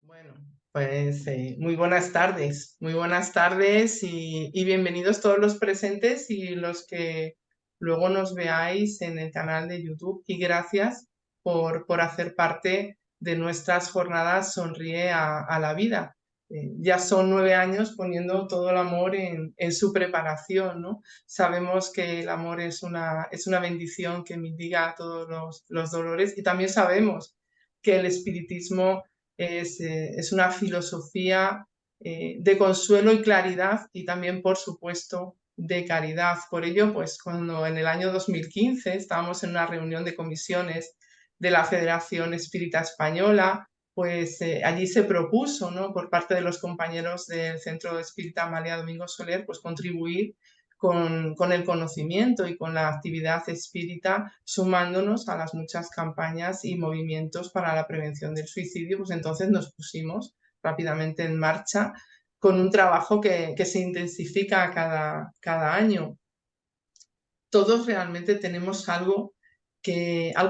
Bueno, pues muy buenas tardes y bienvenidos todos los presentes y los que luego nos veáis en el canal de YouTube y gracias por hacer parte de nuestras jornadas Sonríe a la vida. Ya son 9 años poniendo todo el amor en su preparación, ¿no? Sabemos que el amor es una bendición que mitiga todos los dolores y también sabemos que el espiritismo es una filosofía de consuelo y claridad y también, por supuesto, de caridad. Por ello, pues cuando en el año 2015 estábamos en una reunión de comisiones de la Federación Espírita Española, pues allí se propuso, ¿no?, por parte de los compañeros del Centro Espírita María Domingo Soler, pues contribuir con el conocimiento y con la actividad espírita, sumándonos a las muchas campañas y movimientos para la prevención del suicidio. Pues entonces nos pusimos rápidamente en marcha con un trabajo que se intensifica cada año. Todos realmente tenemos algo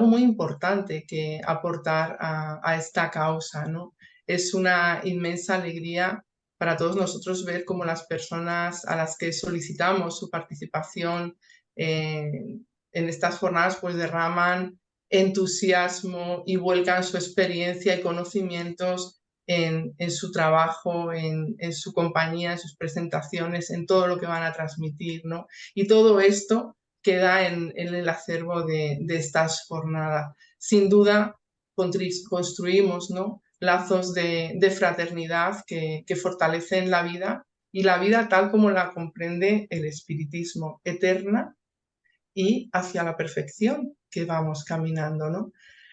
muy importante que aportar a esta causa, ¿no? Es una inmensa alegría para todos nosotros ver cómo las personas a las que solicitamos su participación en estas jornadas pues derraman entusiasmo y vuelcan su experiencia y conocimientos en su trabajo, en su compañía, en sus presentaciones, en todo lo que van a transmitir, ¿no? Y todo esto queda en el acervo de estas jornadas. Sin duda, construimos, ¿no?, lazos de fraternidad que fortalecen la vida y la vida tal como la comprende el espiritismo, eterna y hacia la perfección que vamos caminando, ¿no?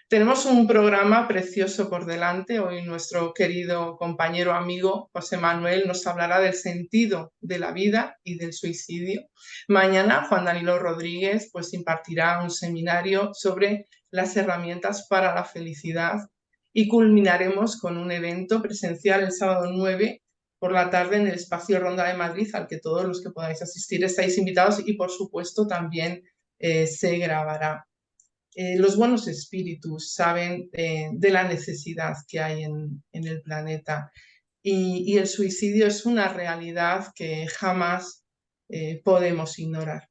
Tenemos un programa precioso por delante. Hoy nuestro querido compañero amigo José Manuel nos hablará del sentido de la vida y del suicidio. Mañana Juan Danilo Rodríguez pues impartirá un seminario sobre las herramientas para la felicidad y culminaremos con un evento presencial el sábado 9 por la tarde en el Espacio Ronda de Madrid, al que todos los que podáis asistir estáis invitados y por supuesto también se grabará. Los buenos espíritus saben de la necesidad que hay en el planeta y el suicidio es una realidad que jamás podemos ignorar.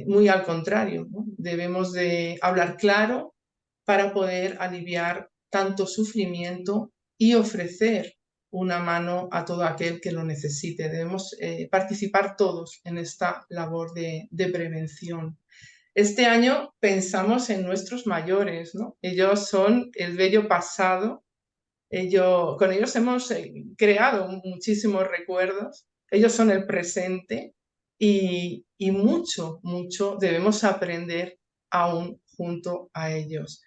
Muy al contrario, ¿no? Debemos de hablar claro para poder aliviar tanto sufrimiento y ofrecer una mano a todo aquel que lo necesite. Debemos participar todos en esta labor de prevención. Este año pensamos en nuestros mayores, ¿no? Ellos son el bello pasado. Con ellos hemos creado muchísimos recuerdos. Ellos son el presente y mucho, mucho debemos aprender aún junto a ellos.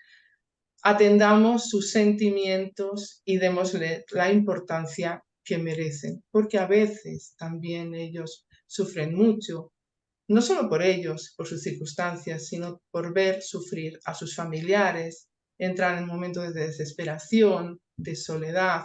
Atendamos sus sentimientos y démosle la importancia que merecen, porque a veces también ellos sufren mucho, no solo por ellos, por sus circunstancias, sino por ver sufrir a sus familiares, entran en momentos de desesperación, de soledad.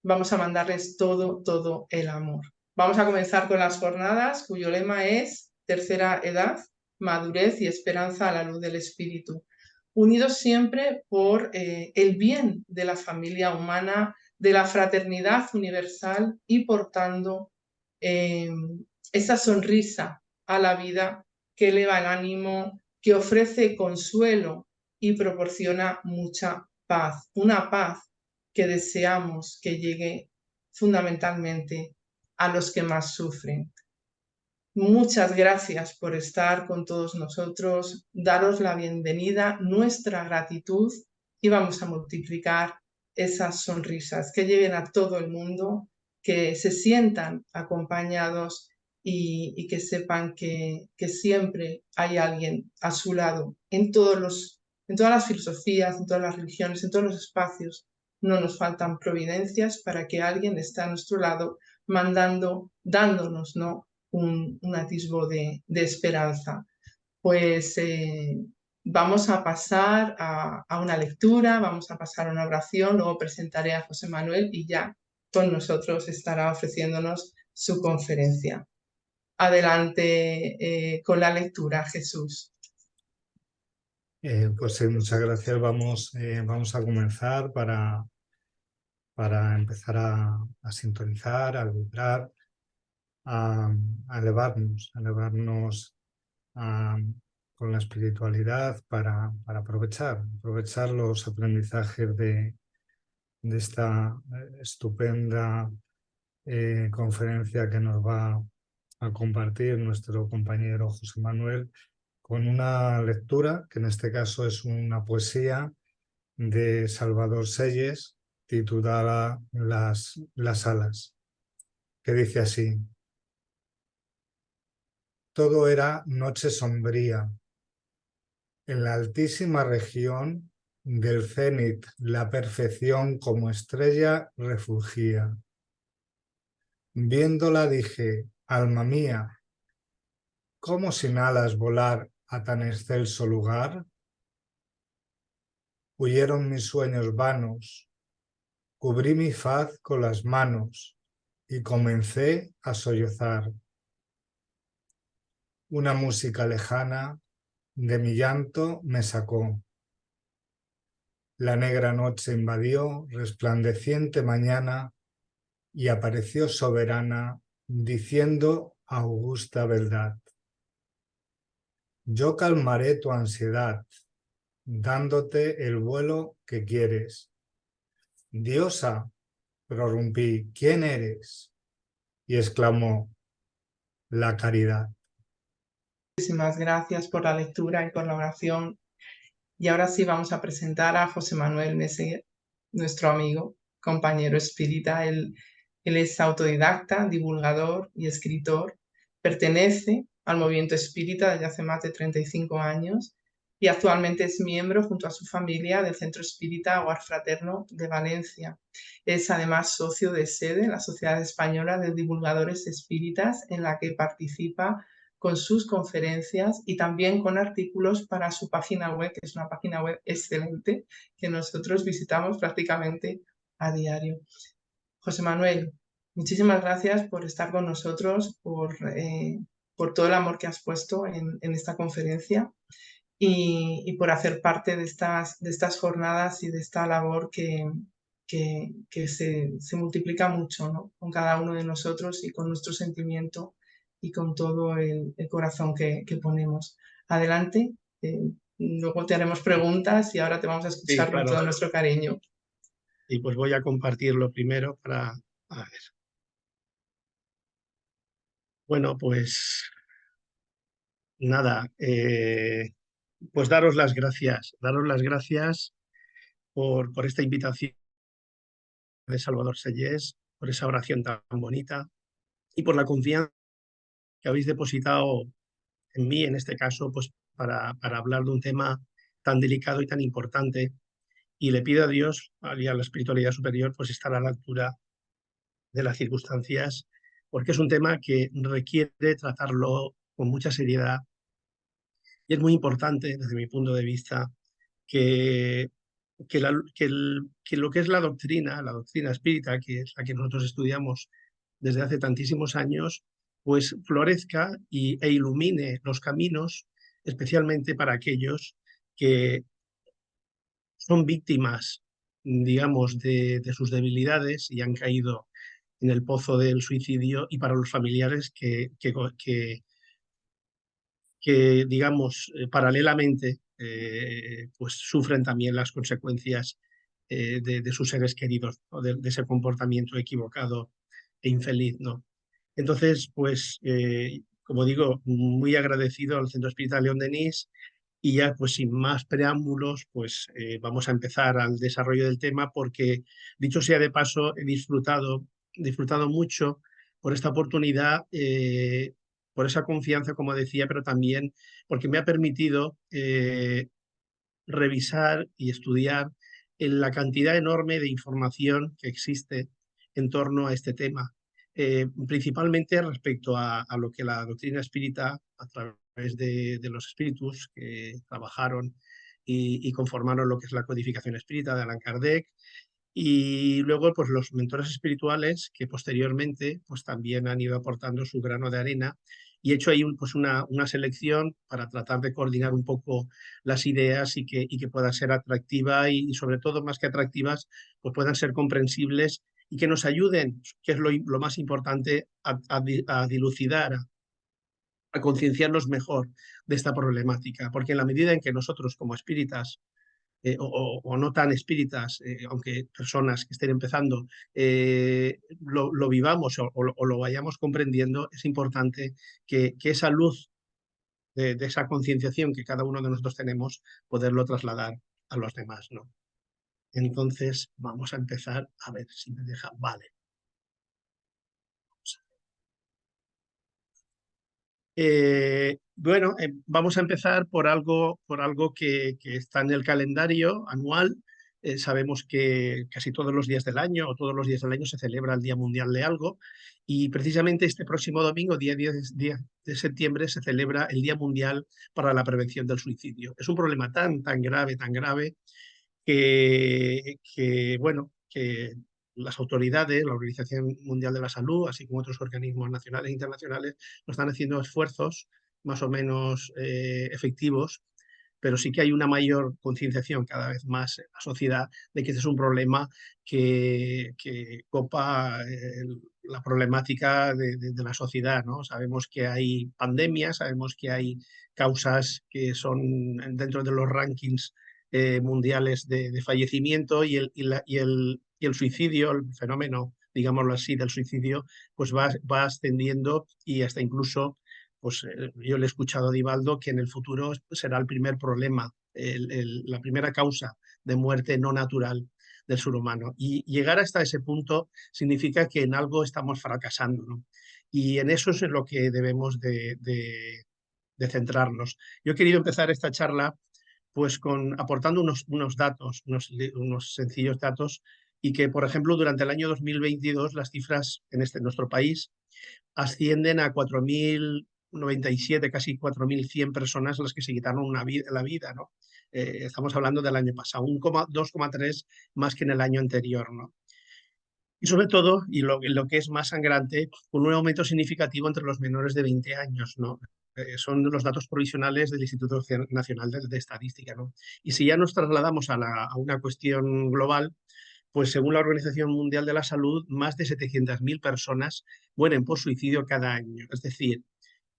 Vamos a mandarles todo el amor. Vamos a comenzar con las jornadas, cuyo lema es tercera edad, madurez y esperanza a la luz del espíritu, unidos siempre por el bien de la familia humana, de la fraternidad universal y portando esa sonrisa a la vida que eleva el ánimo, que ofrece consuelo y proporciona mucha paz, una paz que deseamos que llegue fundamentalmente a los que más sufren. Muchas gracias por estar con todos nosotros, daros la bienvenida, nuestra gratitud y vamos a multiplicar esas sonrisas que lleguen a todo el mundo, que se sientan acompañados y que sepan que siempre hay alguien a su lado en todas las filosofías, en todas las religiones, en todos los espacios. No nos faltan providencias para que alguien esté a nuestro lado dándonos, ¿no?, un atisbo de esperanza. Pues vamos a pasar a una lectura, vamos a pasar a una oración, luego presentaré a José Manuel y ya con nosotros estará ofreciéndonos su conferencia. Adelante con la lectura, Jesús. Pues muchas gracias. Vamos a comenzar para empezar a sintonizar, a vibrar, a elevarnos con la espiritualidad para aprovechar los aprendizajes de esta estupenda conferencia que nos va a compartir nuestro compañero José Manuel, con una lectura, que en este caso es una poesía de Salvador Selles, titulada Las alas, que dice así: todo era noche sombría. En la altísima región del cénit la perfección como estrella refulgía. Viéndola dije, alma mía, ¿cómo sin alas volar a tan excelso lugar? Huyeron mis sueños vanos, cubrí mi faz con las manos y comencé a sollozar. Una música lejana de mi llanto me sacó. La negra noche invadió resplandeciente mañana y apareció soberana diciendo augusta verdad. Yo calmaré tu ansiedad, dándote el vuelo que quieres. Diosa, prorrumpí, ¿quién eres? Y exclamó, la caridad. Muchísimas gracias por la lectura y por la oración. Y ahora sí vamos a presentar a José Manuel Meseguer, nuestro amigo, compañero espírita. Él es autodidacta, divulgador y escritor. Pertenece al movimiento espírita desde hace más de 35 años y actualmente es miembro, junto a su familia, del Centro Espírita Hogar Fraterno de Valencia. Es además socio de sede en la Sociedad Española de Divulgadores Espíritas, en la que participa con sus conferencias y también con artículos para su página web, que es una página web excelente que nosotros visitamos prácticamente a diario. José Manuel, muchísimas gracias por estar con nosotros, por todo el amor que has puesto en esta conferencia y por hacer parte de estas jornadas y de esta labor que se multiplica mucho, ¿no? Con cada uno de nosotros y con nuestro sentimiento y con todo el corazón que ponemos. Adelante, luego te haremos preguntas y ahora te vamos a escuchar Sí, con claro. todo nuestro cariño. Y pues voy a compartirlo primero para... A ver. Bueno, pues nada, pues daros las gracias por esta invitación de Salvador Selles, por esa oración tan bonita y por la confianza que habéis depositado en mí, en este caso, pues para hablar de un tema tan delicado y tan importante. Y le pido a Dios y a la espiritualidad superior pues estar a la altura de las circunstancias, porque es un tema que requiere tratarlo con mucha seriedad y es muy importante desde mi punto de vista que, que lo que es la doctrina espírita, que es la que nosotros estudiamos desde hace tantísimos años, pues florezca e ilumine los caminos, especialmente para aquellos que son víctimas, digamos, de sus debilidades y han caído en el pozo del suicidio, y para los familiares que digamos, paralelamente, pues sufren también las consecuencias de sus seres queridos, ¿no? De ese comportamiento equivocado e infeliz, ¿no? Entonces, pues, como digo, muy agradecido al Centro Espírita León Denis, y ya, pues sin más preámbulos, pues vamos a empezar al desarrollo del tema, porque, dicho sea de paso, he disfrutado mucho por esta oportunidad, por esa confianza, como decía, pero también porque me ha permitido revisar y estudiar en la cantidad enorme de información que existe en torno a este tema, principalmente respecto a lo que la doctrina espírita, a través de los espíritus que trabajaron y conformaron lo que es la codificación espírita de Allan Kardec, y luego pues los mentores espirituales que posteriormente pues también han ido aportando su grano de arena, y he hecho ahí pues una selección para tratar de coordinar un poco las ideas y que pueda ser atractiva y sobre todo, más que atractivas, pues puedan ser comprensibles y que nos ayuden, que es lo más importante, a dilucidar, a concienciarnos mejor de esta problemática, porque en la medida en que nosotros como espíritas, o no tan espíritas, aunque personas que estén empezando, lo vivamos o lo vayamos comprendiendo, es importante que esa luz de esa concienciación que cada uno de nosotros tenemos, poderlo trasladar a los demás, ¿no? Entonces, vamos a empezar a ver si me deja. Vale. Bueno, vamos a empezar por algo que está en el calendario anual. Sabemos que casi todos los días del año o todos los días del año se celebra el Día Mundial de algo, y precisamente este próximo domingo, día 10 de septiembre, se celebra el Día Mundial para la Prevención del Suicidio. Es un problema tan grave, bueno, que las autoridades, la Organización Mundial de la Salud, así como otros organismos nacionales e internacionales, no están haciendo esfuerzos más o menos efectivos, pero sí que hay una mayor concienciación cada vez más en la sociedad de que este es un problema que copa la problemática de la sociedad, ¿no? Sabemos que hay pandemias, sabemos que hay causas que son dentro de los rankings mundiales de fallecimiento, y el suicidio, el fenómeno, digámoslo así, del suicidio, pues va ascendiendo, y hasta incluso, pues yo le he escuchado a Divaldo que en el futuro será el primer problema, la primera causa de muerte no natural del ser humano. Y llegar hasta ese punto significa que en algo estamos fracasando, ¿no? Y en eso es en lo que debemos de centrarnos. Yo he querido empezar esta charla pues aportando unos datos, unos sencillos datos, y que, por ejemplo, durante el año 2022 las cifras en nuestro país ascienden a 4.097, casi 4.100 personas las que se quitaron la vida, ¿no? Estamos hablando del año pasado, 2,3 más que en el año anterior, ¿no? Y sobre todo, y lo que es más sangrante, con un aumento significativo entre los menores de 20 años, ¿no? Son los datos provisionales del Instituto Nacional de Estadística, ¿no? Y si ya nos trasladamos a una cuestión global, pues según la Organización Mundial de la Salud, más de 700.000 personas mueren por suicidio cada año. Es decir,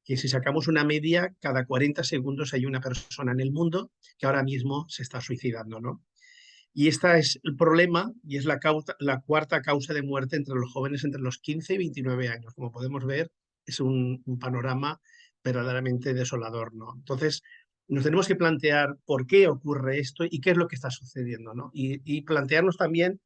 que si sacamos una media, cada 40 segundos hay una persona en el mundo que ahora mismo se está suicidando, ¿no? Y este es el problema, y es la cuarta causa de muerte entre los jóvenes entre los 15 y 29 años. Como podemos ver, es un panorama verdaderamente desolador, ¿no? Entonces, nos tenemos que plantear por qué ocurre esto y qué es lo que está sucediendo, ¿no? Y plantearnos también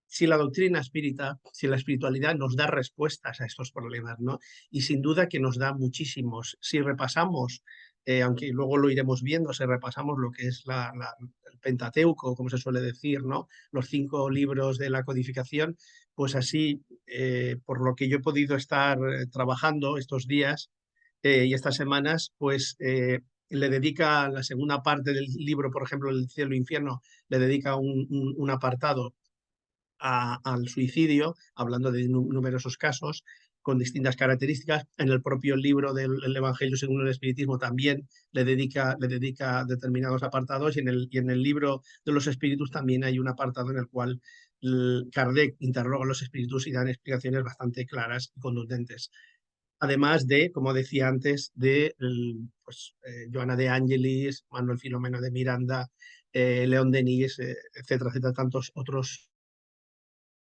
si la doctrina espírita, si la espiritualidad nos da respuestas a estos problemas, ¿no? Y sin duda que nos da muchísimos. Si repasamos, aunque luego lo iremos viendo, si repasamos lo que es el Pentateuco, como se suele decir, ¿no? Los 5 libros de la codificación, pues así, por lo que yo he podido estar trabajando estos días y estas semanas, pues le dedica la segunda parte del libro, por ejemplo, El cielo e infierno, le dedica un apartado al suicidio, hablando de numerosos casos con distintas características. En el propio libro del Evangelio según el Espiritismo también le dedica determinados apartados, y en el libro de los espíritus también hay un apartado en el cual Kardec interroga a los espíritus y dan explicaciones bastante claras y contundentes. Además de, como decía antes, de pues, Joana de Angelis, Manuel Filomeno de Miranda, León Denis, etcétera, etcétera, tantos otros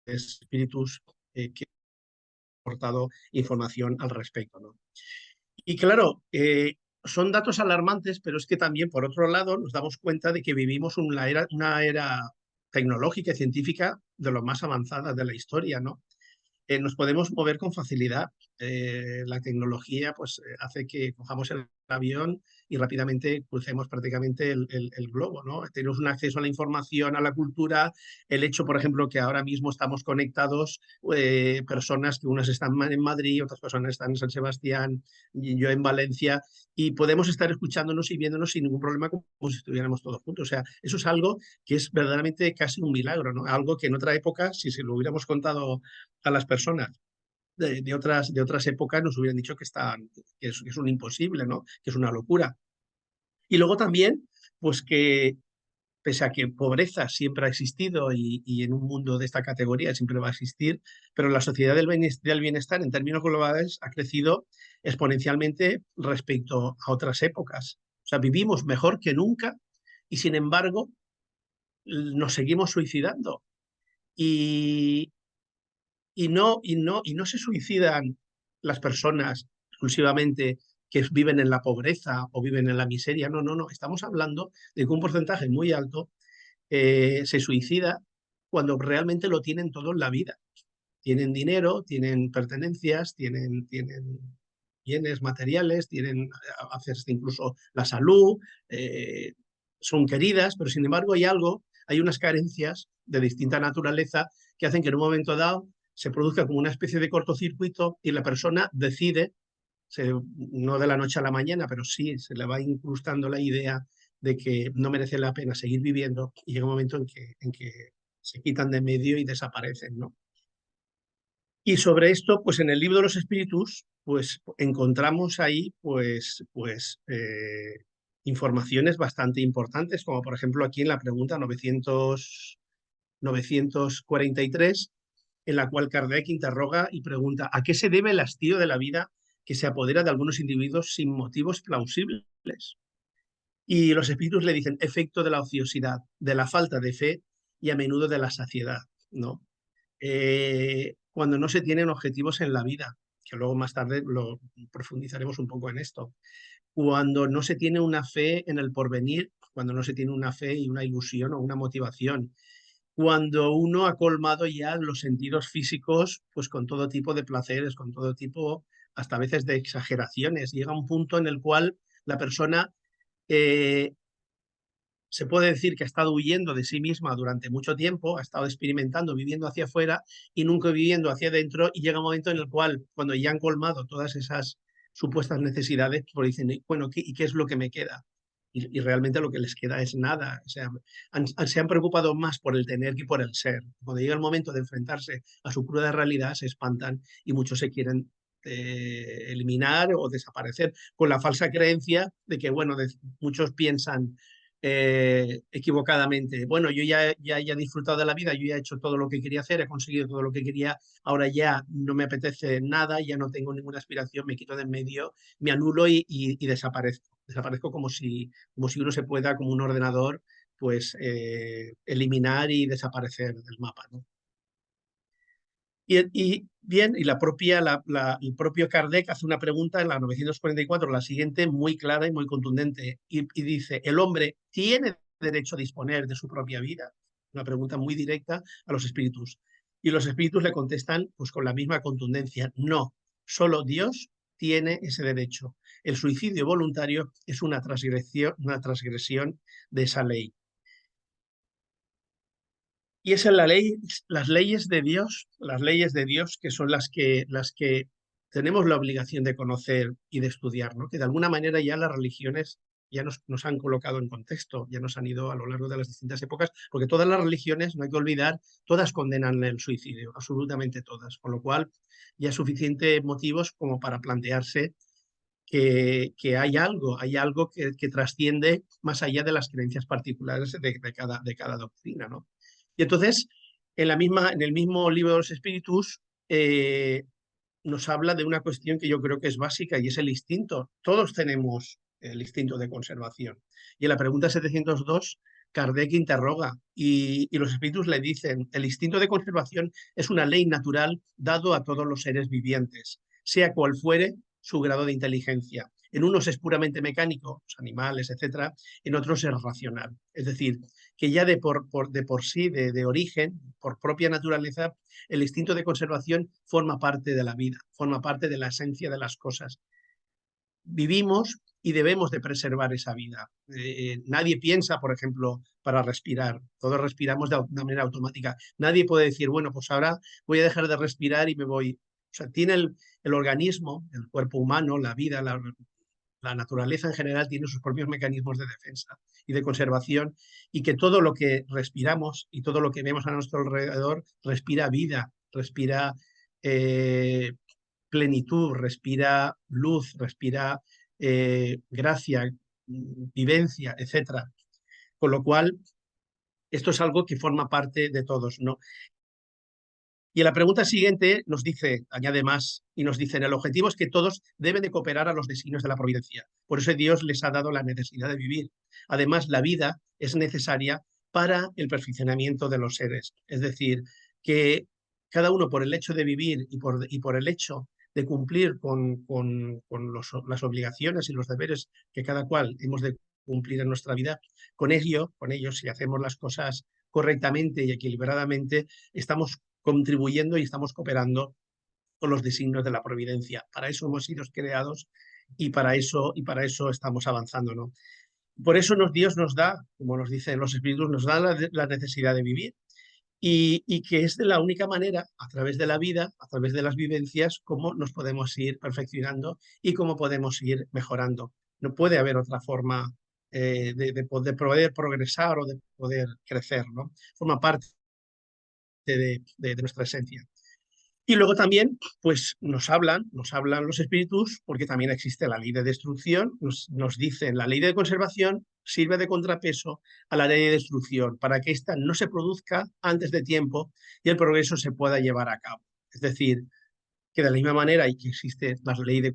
espíritus que han aportado información al respecto, ¿no? Y claro, son datos alarmantes, pero es que también, por otro lado, nos damos cuenta de que vivimos una era tecnológica y científica de lo más avanzada de la historia, ¿no? Nos podemos mover con facilidad. La tecnología pues, hace que cojamos el avión y rápidamente crucemos prácticamente el globo, ¿no? Tenemos un acceso a la información, a la cultura, el hecho, por ejemplo, que ahora mismo estamos conectados, personas que unas están en Madrid, otras personas están en San Sebastián, y yo en Valencia, y podemos estar escuchándonos y viéndonos sin ningún problema, como si estuviéramos todos juntos. O sea, eso es algo que es verdaderamente casi un milagro, ¿no? Algo que en otra época, si se lo hubiéramos contado a las personas de otras épocas, nos hubieran dicho que es un imposible, ¿no? Que es una locura. Y luego también, pues que pese a que pobreza siempre ha existido y en un mundo de esta categoría siempre va a existir, pero la sociedad del bienestar en términos globales ha crecido exponencialmente respecto a otras épocas. O sea, vivimos mejor que nunca y sin embargo nos seguimos suicidando. Y, y no se suicidan las personas exclusivamente que viven en la pobreza o viven en la miseria. No, no, no. Estamos hablando de que un porcentaje muy alto se suicida cuando realmente lo tienen todo en la vida. Tienen dinero, tienen pertenencias, tienen bienes materiales, tienen a veces incluso la salud, son queridas, pero sin embargo hay unas carencias de distinta naturaleza que hacen que en un momento dado se produzca como una especie de cortocircuito y la persona decide, no de la noche a la mañana, pero sí se le va incrustando la idea de que no merece la pena seguir viviendo y llega un momento en que se quitan de medio y desaparecen, ¿no? Y sobre esto, pues en el libro de los espíritus, pues encontramos ahí, informaciones bastante importantes, como por ejemplo aquí en la pregunta 943, en la cual Kardec interroga y pregunta: ¿a qué se debe el hastío de la vida que se apodera de algunos individuos sin motivos plausibles? Y los espíritus le dicen: efecto de la ociosidad, de la falta de fe y a menudo de la saciedad, ¿no? Cuando no se tienen objetivos en la vida, que luego más tarde lo profundizaremos un poco en esto. Cuando no se tiene una fe en el porvenir, cuando no se tiene una fe y una ilusión o una motivación, cuando uno ha colmado ya los sentidos físicos, pues con todo tipo de placeres, con todo tipo, hasta a veces de exageraciones. Llega un punto en el cual la persona eh, se puede decir que ha estado huyendo de sí misma durante mucho tiempo, ha estado experimentando, viviendo hacia afuera y nunca viviendo hacia adentro, y llega un momento en el cual, cuando ya han colmado todas esas supuestas necesidades, pues dicen: bueno, ¿y qué es lo que me queda? Y realmente lo que les queda es nada. O sea, se han preocupado más por el tener que por el ser. Cuando llega el momento de enfrentarse a su cruda realidad, se espantan y muchos se quieren eliminar o desaparecer con la falsa creencia de que, bueno, muchos piensan equivocadamente: bueno, yo ya he disfrutado de la vida, yo ya he hecho todo lo que quería hacer, he conseguido todo lo que quería, ahora ya no me apetece nada, ya no tengo ninguna aspiración, me quito de en medio, me anulo y desaparezco. Desaparezco como si uno se pueda, como un ordenador, pues eliminar y desaparecer del mapa, ¿no? Bien, y el propio Kardec hace una pregunta en la 944, la siguiente, muy clara y muy contundente, y dice: ¿el hombre tiene derecho a disponer de su propia vida? Una pregunta muy directa a los espíritus. Y los espíritus le contestan pues con la misma contundencia: no, solo Dios tiene ese derecho. El suicidio voluntario es una transgresión de esa ley. Y esa es la ley, las leyes de Dios que son las que tenemos la obligación de conocer y de estudiar, ¿no? Que de alguna manera ya las religiones ya nos han colocado en contexto, ya nos han ido a lo largo de las distintas épocas, porque todas las religiones, no hay que olvidar, todas condenan el suicidio, absolutamente todas, con lo cual ya suficientes motivos como para plantearse que hay algo que trasciende más allá de las creencias particulares de cada doctrina, ¿no? Y entonces, en el mismo libro de los espíritus, nos habla de una cuestión que yo creo que es básica, y es el instinto. Todos tenemos el instinto de conservación. Y en la pregunta 702, Kardec interroga y los espíritus le dicen: el instinto de conservación es una ley natural dado a todos los seres vivientes, sea cual fuere su grado de inteligencia. En unos es puramente mecánico, los animales, etcétera; en otros es racional. Es decir, que ya de por sí, de origen, por propia naturaleza, el instinto de conservación forma parte de la vida, forma parte de la esencia de las cosas. Vivimos y debemos de preservar esa vida. Nadie piensa, por ejemplo, para respirar. Todos respiramos de una manera automática. Nadie puede decir: bueno, pues ahora voy a dejar de respirar y me voy. O sea, tiene el organismo, el cuerpo humano, la vida, la naturaleza en general tiene sus propios mecanismos de defensa y de conservación, y que todo lo que respiramos y todo lo que vemos a nuestro alrededor respira vida, respira plenitud, respira luz, respira gracia, vivencia, etc. Con lo cual, Esto es algo que forma parte de todos, ¿no? Y en la pregunta siguiente nos dice, añade más, y nos dice, el objetivo es que todos deben de cooperar a los designios de la providencia. Por eso Dios les ha dado la necesidad de vivir. Además, la vida es necesaria para el perfeccionamiento de los seres. Es decir, que cada uno por el hecho de vivir y por el hecho de cumplir con las obligaciones y los deberes que cada cual hemos de cumplir en nuestra vida, con ellos, si hacemos las cosas correctamente y equilibradamente, estamos contribuyendo y estamos cooperando con los designios de la providencia. Para eso hemos sido creados y para eso estamos avanzando, ¿no? Por eso Dios nos da, como nos dicen los espíritus, nos da la necesidad de vivir y que es de la única manera, a través de la vida, a través de las vivencias, cómo nos podemos ir perfeccionando y cómo podemos ir mejorando. No puede haber otra forma de poder progresar o de poder crecer, ¿no? Forma parte de nuestra esencia. Y luego también, pues nos hablan los espíritus, porque también existe la ley de destrucción, nos dicen, la ley de conservación sirve de contrapeso a la ley de destrucción, para que ésta no se produzca antes de tiempo y el progreso se pueda llevar a cabo. Es decir, que de la misma manera y que existe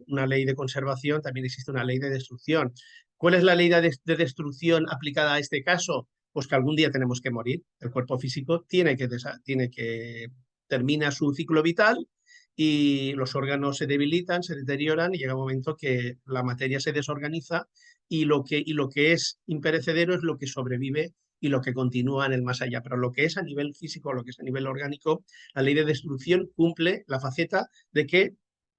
una ley de conservación, también existe una ley de destrucción. ¿Cuál es la ley de destrucción aplicada a este caso? Pues que algún día tenemos que morir. El cuerpo físico tiene que termina su ciclo vital y los órganos se debilitan, se deterioran y llega un momento que la materia se desorganiza y lo que es imperecedero es lo que sobrevive y lo que continúa en el más allá. Pero lo que es a nivel físico, lo que es a nivel orgánico, la ley de destrucción cumple la faceta de que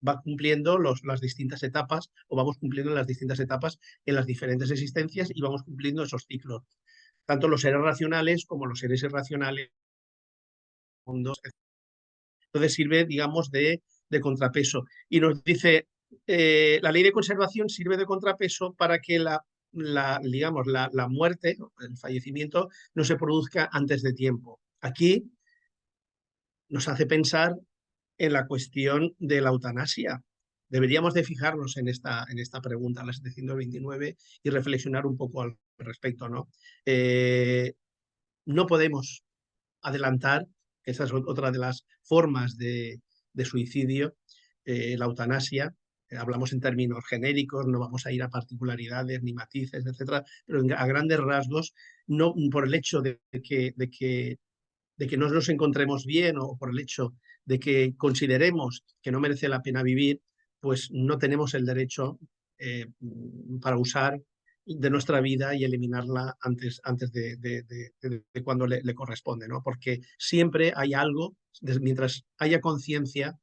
va cumpliendo las distintas etapas o vamos cumpliendo las distintas etapas en las diferentes existencias y vamos cumpliendo esos ciclos. Tanto los seres racionales como los seres irracionales. Entonces sirve, digamos, de contrapeso. Y nos dice, la ley de conservación sirve de contrapeso para que digamos, la muerte, el fallecimiento, no se produzca antes de tiempo. Aquí nos hace pensar en la cuestión de la eutanasia. Deberíamos de fijarnos en esta pregunta, la 729, y reflexionar un poco al respecto, ¿no? No podemos adelantar, esa es otra de las formas de suicidio, la eutanasia. Hablamos en términos genéricos, no vamos a ir a particularidades ni matices, etcétera, pero a grandes rasgos, no por el hecho de que no nos encontremos bien o por el hecho de que consideremos que no merece la pena vivir, pues no tenemos el derecho para usar de nuestra vida y eliminarla antes de cuando le corresponde, ¿no? Porque siempre hay algo, mientras haya conciencia,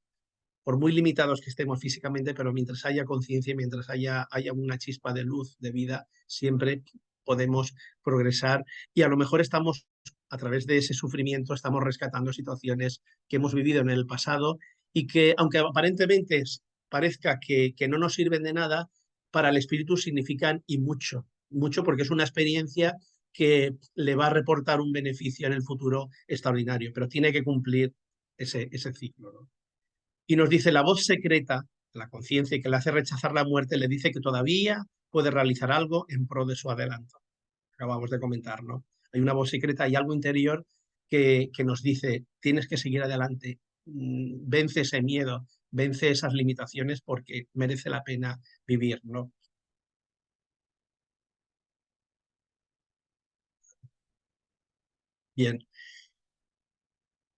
por muy limitados que estemos físicamente, pero mientras haya conciencia, mientras haya una chispa de luz, de vida, siempre podemos progresar y a lo mejor estamos, a través de ese sufrimiento, estamos rescatando situaciones que hemos vivido en el pasado y que, aunque aparentemente parezca que no nos sirven de nada, para el espíritu significan y mucho, mucho porque es una experiencia que le va a reportar un beneficio en el futuro extraordinario, pero tiene que cumplir ese ciclo, ¿no? Y nos dice la voz secreta, la conciencia que le hace rechazar la muerte, le dice que todavía puede realizar algo en pro de su adelanto. Acabamos de comentar, ¿no? Hay una voz secreta y algo interior que nos dice, tienes que seguir adelante, vence ese miedo, vence esas limitaciones porque merece la pena vivir, ¿no? Bien.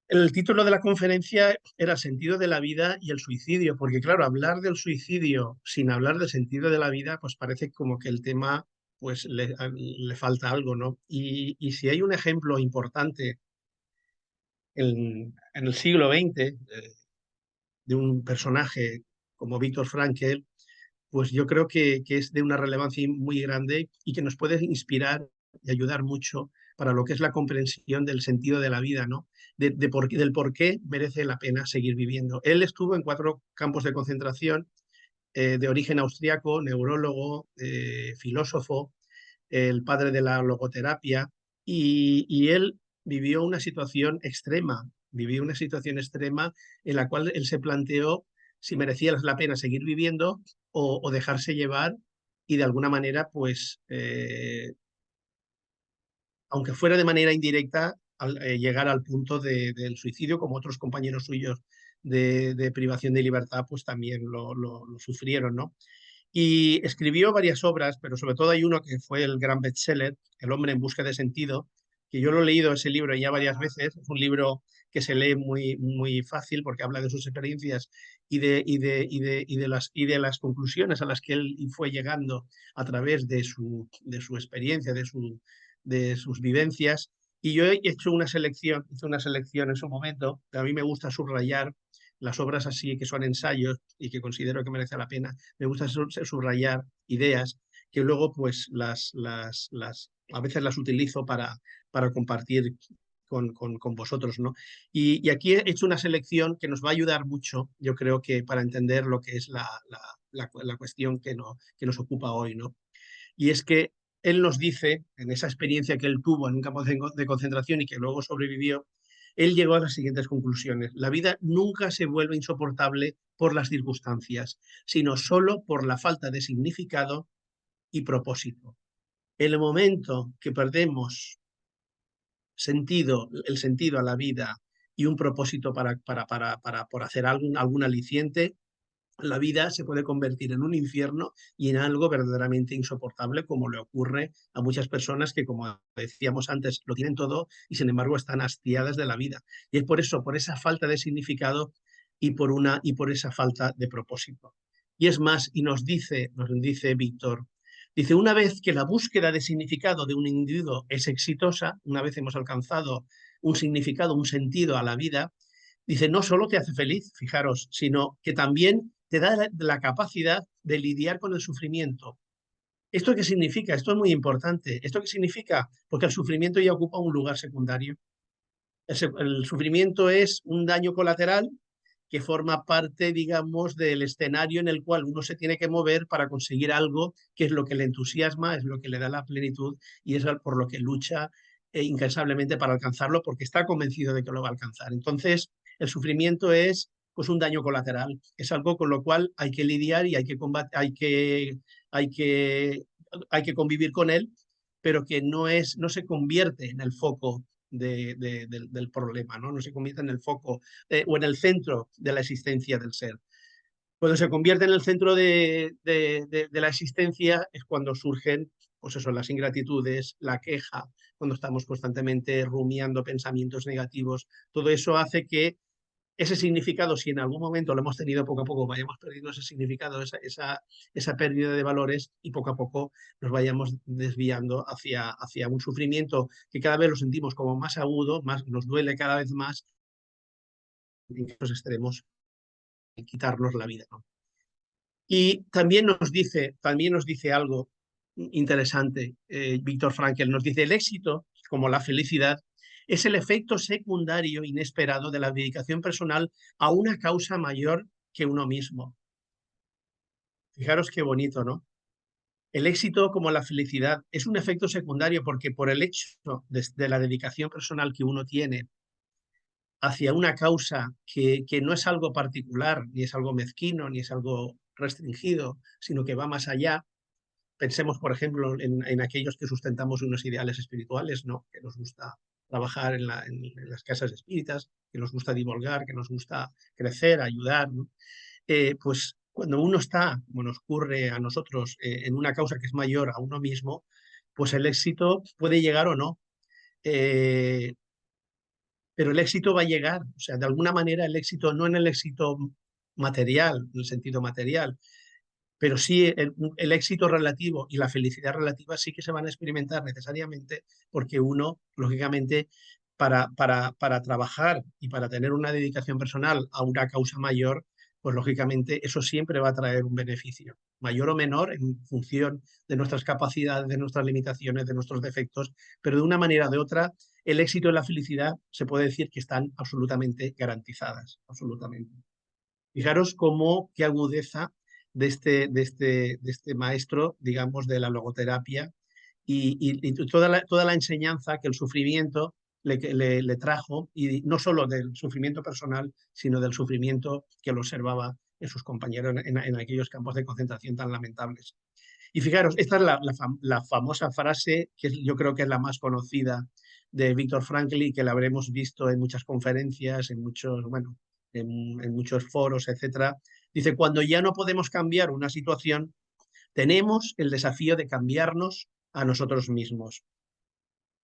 El título de la conferencia era Sentido de la vida y el suicidio, porque claro, hablar del suicidio sin hablar del sentido de la vida, pues parece como que el tema pues le falta algo, ¿no? Y si hay un ejemplo importante en el siglo XX de un personaje como Víctor Frankl, pues yo creo que es de una relevancia muy grande y que nos puede inspirar y ayudar mucho para lo que es la comprensión del sentido de la vida, ¿no? Del por qué merece la pena seguir viviendo. Él estuvo en 4 campos de concentración, de origen austriaco, neurólogo, filósofo, el padre de la logoterapia, y él vivió una situación extrema en la cual él se planteó si merecía la pena seguir viviendo o dejarse llevar y de alguna manera pues aunque fuera de manera indirecta, llegar al punto del suicidio, como otros compañeros suyos de privación de libertad, pues también lo sufrieron, ¿no? Y escribió varias obras, pero sobre todo hay uno que fue el gran bestseller, El hombre en busca de sentido, que yo lo he leído ese libro ya varias veces. Es un libro que se lee muy fácil porque habla de sus experiencias y de las conclusiones a las que él fue llegando a través de su experiencia, de sus vivencias. Y yo hice una selección en su momento. A mí me gusta subrayar las obras así que son ensayos y que considero que merece la pena. Me gusta subrayar ideas que luego pues a veces las utilizo para compartir con vosotros, ¿no? Y aquí he hecho una selección que nos va a ayudar mucho, yo creo que para entender lo que es la cuestión que nos ocupa hoy, ¿no? Y es que él nos dice, en esa experiencia que él tuvo en un campo de concentración y que luego sobrevivió, él llegó a las siguientes conclusiones. La vida nunca se vuelve insoportable por las circunstancias, sino solo por la falta de significado y propósito. El momento que perdemos el sentido a la vida y un propósito por hacer algún aliciente, la vida se puede convertir en un infierno y en algo verdaderamente insoportable, como le ocurre a muchas personas que, como decíamos antes, lo tienen todo y sin embargo están hastiadas de la vida. Y es por eso, por esa falta de significado y por esa falta de propósito. Y es más, y nos dice Víctor, dice, una vez que la búsqueda de significado de un individuo es exitosa, una vez hemos alcanzado un significado, un sentido a la vida, dice, no solo te hace feliz, fijaros, sino que también te da la capacidad de lidiar con el sufrimiento. ¿Esto qué significa? Esto es muy importante. ¿Esto qué significa? Porque el sufrimiento ya ocupa un lugar secundario. El sufrimiento es un daño colateral que forma parte, digamos, del escenario en el cual uno se tiene que mover para conseguir algo que es lo que le entusiasma, es lo que le da la plenitud y es por lo que lucha incansablemente para alcanzarlo porque está convencido de que lo va a alcanzar. Entonces, el sufrimiento es pues un daño colateral, es algo con lo cual hay que lidiar y hay que combatir, hay que convivir con él, pero que no se convierte en el foco del problema, ¿no? No se convierte en el foco o en el centro de la existencia del ser. Cuando se convierte en el centro de la existencia es cuando surgen, pues eso, las ingratitudes, la queja, cuando estamos constantemente rumiando pensamientos negativos. Todo eso hace que ese significado, si en algún momento lo hemos tenido poco a poco, vayamos perdiendo ese significado, esa pérdida de valores y poco a poco nos vayamos desviando hacia un sufrimiento que cada vez lo sentimos como más agudo, más, nos duele cada vez más en esos extremos y quitarnos la vida, ¿no? Y también nos dice algo interesante, Víctor Frankl, nos dice, el éxito, como la felicidad, es el efecto secundario inesperado de la dedicación personal a una causa mayor que uno mismo. Fijaros qué bonito, ¿no? El éxito, como la felicidad, es un efecto secundario porque por el hecho de la dedicación personal que uno tiene hacia una causa que no es algo particular, ni es algo mezquino, ni es algo restringido, sino que va más allá. Pensemos, por ejemplo, en aquellos que sustentamos unos ideales espirituales, ¿no? Que nos gusta trabajar en las casas espíritas, que nos gusta divulgar, que nos gusta crecer, ayudar, ¿no? Pues cuando uno está, como nos ocurre a nosotros, en una causa que es mayor a uno mismo, pues el éxito puede llegar o no. Eh, pero el éxito va a llegar, o sea, de alguna manera el éxito, no en el éxito material, en el sentido material, pero sí el éxito relativo y la felicidad relativa sí que se van a experimentar necesariamente porque uno, lógicamente, para trabajar y para tener una dedicación personal a una causa mayor, pues lógicamente eso siempre va a traer un beneficio, mayor o menor en función de nuestras capacidades, de nuestras limitaciones, de nuestros defectos, pero de una manera o de otra, el éxito y la felicidad se puede decir que están absolutamente garantizadas, absolutamente. Fijaros qué agudeza de este maestro, digamos, de la logoterapia y toda la enseñanza que el sufrimiento le trajo, y no solo del sufrimiento personal, sino del sufrimiento que lo observaba en sus compañeros en aquellos campos de concentración tan lamentables. Y fijaros, esta es la famosa frase que yo creo que es la más conocida de Viktor Frankl y que la habremos visto en muchas conferencias, en muchos, bueno, en muchos foros, etcétera. Dice, cuando ya no podemos cambiar una situación, tenemos el desafío de cambiarnos a nosotros mismos.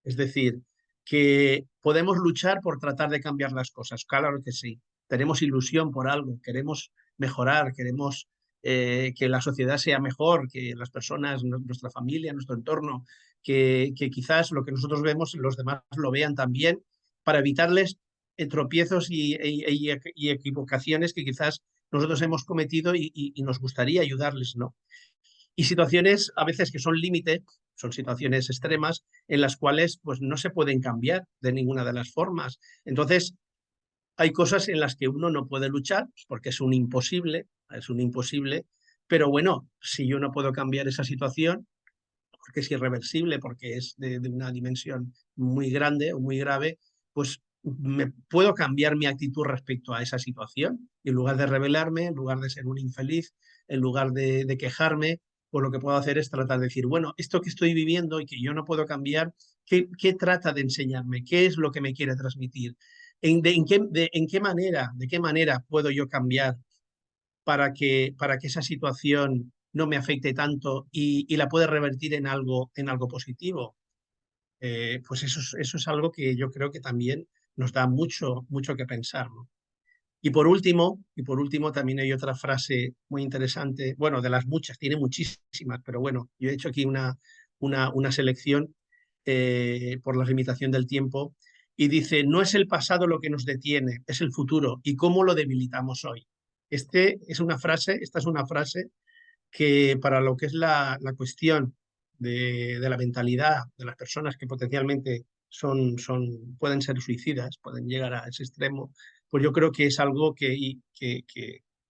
Es decir, que podemos luchar por tratar de cambiar las cosas, claro que sí. Tenemos ilusión por algo, queremos mejorar, queremos que la sociedad sea mejor, que las personas, nuestra familia, nuestro entorno, que quizás lo que nosotros vemos, los demás lo vean también, para evitarles tropiezos y equivocaciones que quizás nosotros hemos cometido y nos gustaría ayudarles, ¿no? Y situaciones a veces que son límite, son situaciones extremas en las cuales pues no se pueden cambiar de ninguna de las formas. Entonces, hay cosas en las que uno no puede luchar porque es un imposible, pero bueno, si yo no puedo cambiar esa situación, porque es irreversible, porque es de una dimensión muy grande o muy grave, pues me puedo cambiar mi actitud respecto a esa situación. Y en lugar de rebelarme, en lugar de ser un infeliz, en lugar de quejarme, pues lo que puedo hacer es tratar de decir, bueno, esto que estoy viviendo y que yo no puedo cambiar, ¿qué trata de enseñarme? ¿Qué es lo que me quiere transmitir? ¿De qué manera puedo yo cambiar para que esa situación no me afecte tanto y la pueda revertir en algo positivo? Pues eso es algo que yo creo que también nos da mucho, mucho que pensar, ¿no? Y por último, también hay otra frase muy interesante, bueno, de las muchas, tiene muchísimas, pero bueno, yo he hecho aquí una selección por la limitación del tiempo, y dice, no es el pasado lo que nos detiene, es el futuro y cómo lo debilitamos hoy. Esta es una frase que para lo que es la cuestión de la mentalidad de las personas que potencialmente pueden ser suicidas, pueden llegar a ese extremo, pues yo creo que es algo que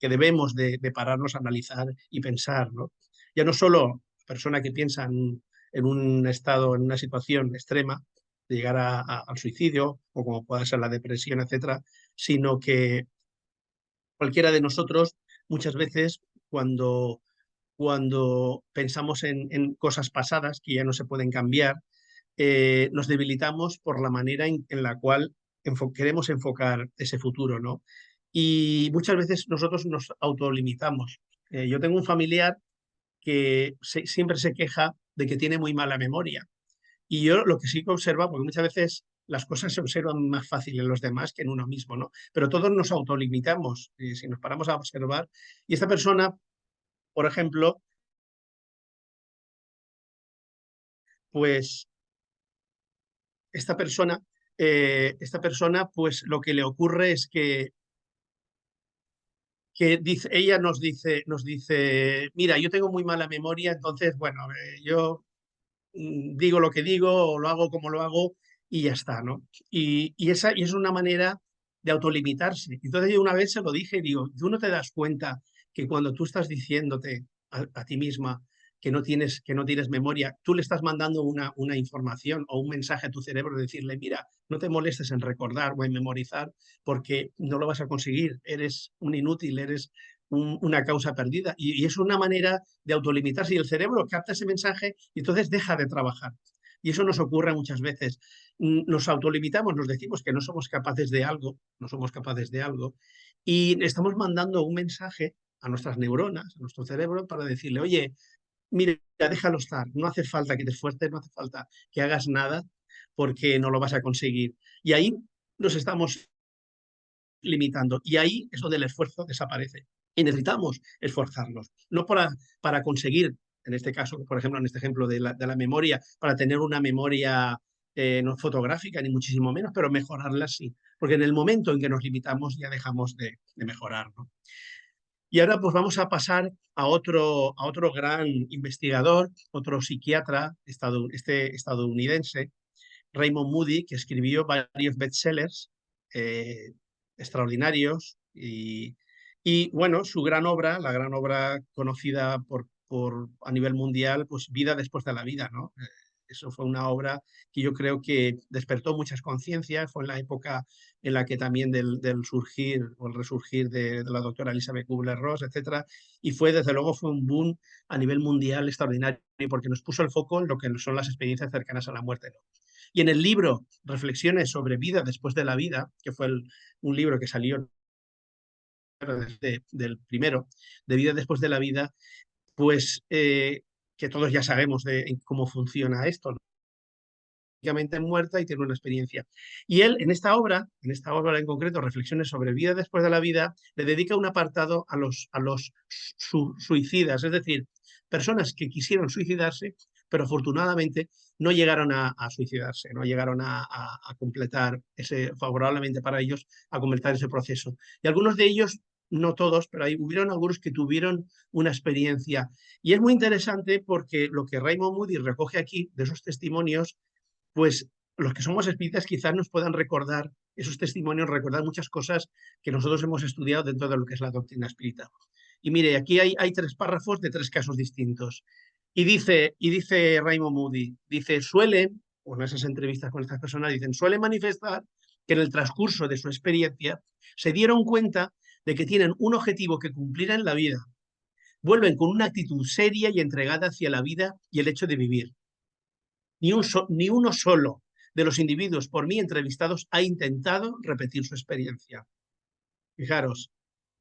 debemos de pararnos a analizar y pensar, ¿no? Ya no solo la persona que piensa en un estado, en una situación extrema, de llegar al suicidio o como pueda ser la depresión, etcétera, sino que cualquiera de nosotros muchas veces cuando pensamos en cosas pasadas que ya no se pueden cambiar, nos debilitamos por la manera en la cual queremos enfocar ese futuro, ¿no? Y muchas veces nosotros nos autolimitamos. Yo tengo un familiar que siempre se queja de que tiene muy mala memoria. Y yo lo que sí que observo, porque muchas veces las cosas se observan más fácil en los demás que en uno mismo, ¿no? Pero todos nos autolimitamos, si nos paramos a observar. Y esta persona, por ejemplo, pues esta persona, pues lo que le ocurre es que ella nos dice, mira, yo tengo muy mala memoria, entonces, bueno, yo digo lo que digo o lo hago como lo hago y ya está, ¿no? Y es una manera de autolimitarse. Entonces yo una vez se lo dije y digo, tú no te das cuenta que cuando tú estás diciéndote a ti misma que no tienes memoria, tú le estás mandando una información o un mensaje a tu cerebro de decirle, mira, no te molestes en recordar o en memorizar porque no lo vas a conseguir, eres un inútil, eres una causa perdida. Y es una manera de autolimitarse y el cerebro capta ese mensaje y entonces deja de trabajar. Y eso nos ocurre muchas veces. Nos autolimitamos, nos decimos que no somos capaces de algo, no somos capaces de algo, y estamos mandando un mensaje a nuestras neuronas, a nuestro cerebro, para decirle, oye, mira, déjalo estar, no hace falta que te esfuerces, no hace falta que hagas nada porque no lo vas a conseguir. Y ahí nos estamos limitando. Y ahí es donde el esfuerzo desaparece. Y necesitamos esforzarnos, no para conseguir, en este caso, por ejemplo, en este ejemplo de la memoria, para tener una memoria no fotográfica, ni muchísimo menos, pero mejorarla sí. Porque en el momento en que nos limitamos ya dejamos de mejorar, ¿no? Y ahora pues vamos a pasar a otro gran investigador, otro psiquiatra estadounidense, Raymond Moody, que escribió varios bestsellers eh, extraordinarios y, bueno, su gran obra, la gran obra conocida a nivel mundial, pues Vida después de la vida, ¿no? Eso fue una obra que yo creo que despertó muchas conciencias, fue en la época en la que también del surgir o el resurgir de la doctora Elizabeth Kubler-Ross, etcétera, y desde luego fue un boom a nivel mundial extraordinario porque nos puso el foco en lo que son las experiencias cercanas a la muerte, ¿no? Y en el libro Reflexiones sobre vida después de la vida, que fue un libro que salió del primero, de vida después de la vida, pues que todos ya sabemos de cómo funciona esto, ¿no? Muerta y tiene una experiencia. Y él, en esta obra en concreto, Reflexiones sobre vida después de la vida, le dedica un apartado a los suicidas, es decir, personas que quisieron suicidarse, pero afortunadamente no llegaron a suicidarse, no llegaron a completar favorablemente para ellos, a completar ese proceso. Y algunos de ellos, no todos, pero hubieron algunos que tuvieron una experiencia. Y es muy interesante porque lo que Raymond Moody recoge aquí de esos testimonios, pues los que somos espíritas quizás nos puedan recordar esos testimonios, recordar muchas cosas que nosotros hemos estudiado dentro de lo que es la doctrina espírita. Y mire, aquí hay 3 párrafos de 3 casos distintos. Y dice Raymond Moody, dice, o en esas entrevistas con estas personas, suele manifestar que en el transcurso de su experiencia se dieron cuenta de que tienen un objetivo que cumplir en la vida. Vuelven con una actitud seria y entregada hacia la vida y el hecho de vivir. Ni uno solo de los individuos por mí entrevistados ha intentado repetir su experiencia. Fijaros,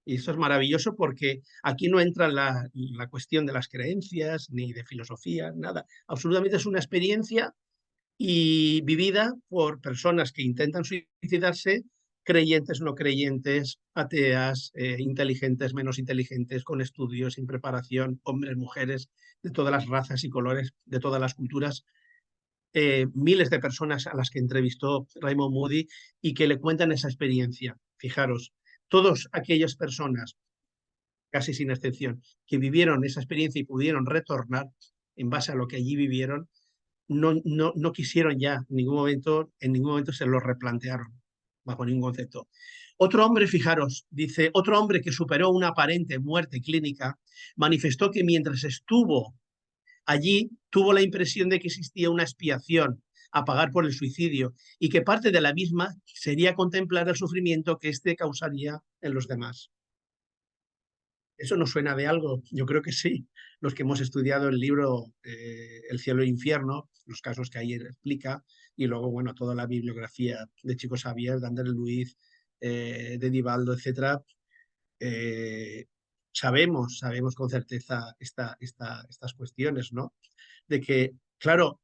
y esto es maravilloso porque aquí no entra la cuestión de las creencias ni de filosofía, nada. Absolutamente es una experiencia y vivida por personas que intentan suicidarse, creyentes, no creyentes, ateas, inteligentes, menos inteligentes, con estudios, sin preparación, hombres, mujeres, de todas las razas y colores, de todas las culturas. Miles de personas a las que entrevistó Raymond Moody y que le cuentan esa experiencia. Fijaros, todas aquellas personas, casi sin excepción, que vivieron esa experiencia y pudieron retornar en base a lo que allí vivieron, no quisieron ya en ningún momento se lo replantearon bajo ningún concepto. Otro hombre, fijaros, dice, otro hombre que superó una aparente muerte clínica manifestó que mientras estuvo allí tuvo la impresión de que existía una expiación a pagar por el suicidio y que parte de la misma sería contemplar el sufrimiento que éste causaría en los demás. ¿Eso nos suena de algo? Yo creo que sí. Los que hemos estudiado el libro El cielo e el infierno, los casos que ahí explica, y luego, bueno, toda la bibliografía de Chico Xavier, de André Luiz, de Divaldo, etc., sabemos con certeza estas cuestiones, ¿no? De que, claro,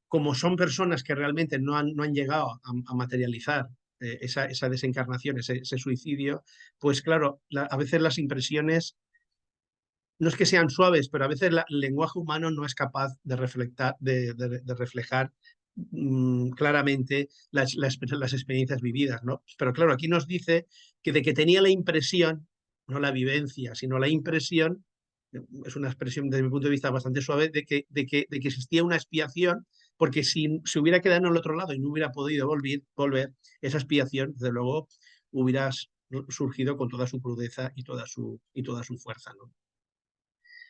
como son personas que realmente no han llegado a materializar esa desencarnación, ese suicidio, pues claro, a veces las impresiones no es que sean suaves, pero a veces el lenguaje humano no es capaz de reflejar claramente las experiencias vividas, ¿no? Pero claro, aquí nos dice que de que tenía la impresión, no la vivencia, sino la impresión, es una expresión desde mi punto de vista bastante suave, de que existía una expiación, porque si se hubiera quedado en el otro lado y no hubiera podido volver, esa expiación, desde luego, hubiera surgido con toda su crudeza y toda su fuerza, ¿no?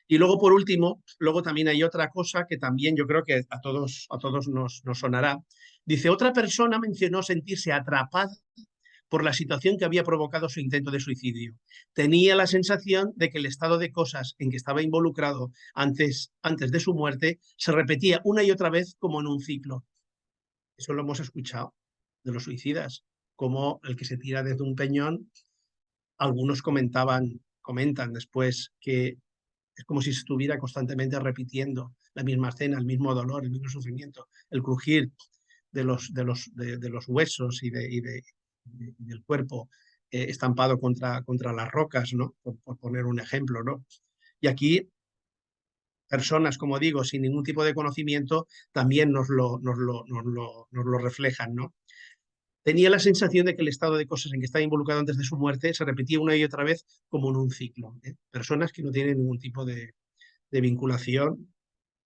Y luego, por último, luego también hay otra cosa que también yo creo que a todos nos sonará. Dice, otra persona mencionó sentirse atrapada por la situación que había provocado su intento de suicidio. Tenía la sensación de que el estado de cosas en que estaba involucrado antes de su muerte se repetía una y otra vez como en un ciclo. Eso lo hemos escuchado de los suicidas, como el que se tira desde un peñón. Algunos comentan después que es como si se estuviera constantemente repitiendo la misma escena, el mismo dolor, el mismo sufrimiento, el crujir de los huesos y del cuerpo estampado contra las rocas, ¿no? Por poner un ejemplo, ¿no? Y aquí personas, como digo, sin ningún tipo de conocimiento, también nos lo reflejan, ¿no? Tenía la sensación de que el estado de cosas en que estaba involucrado antes de su muerte se repetía una y otra vez como en un ciclo. Personas que no tienen ningún tipo de vinculación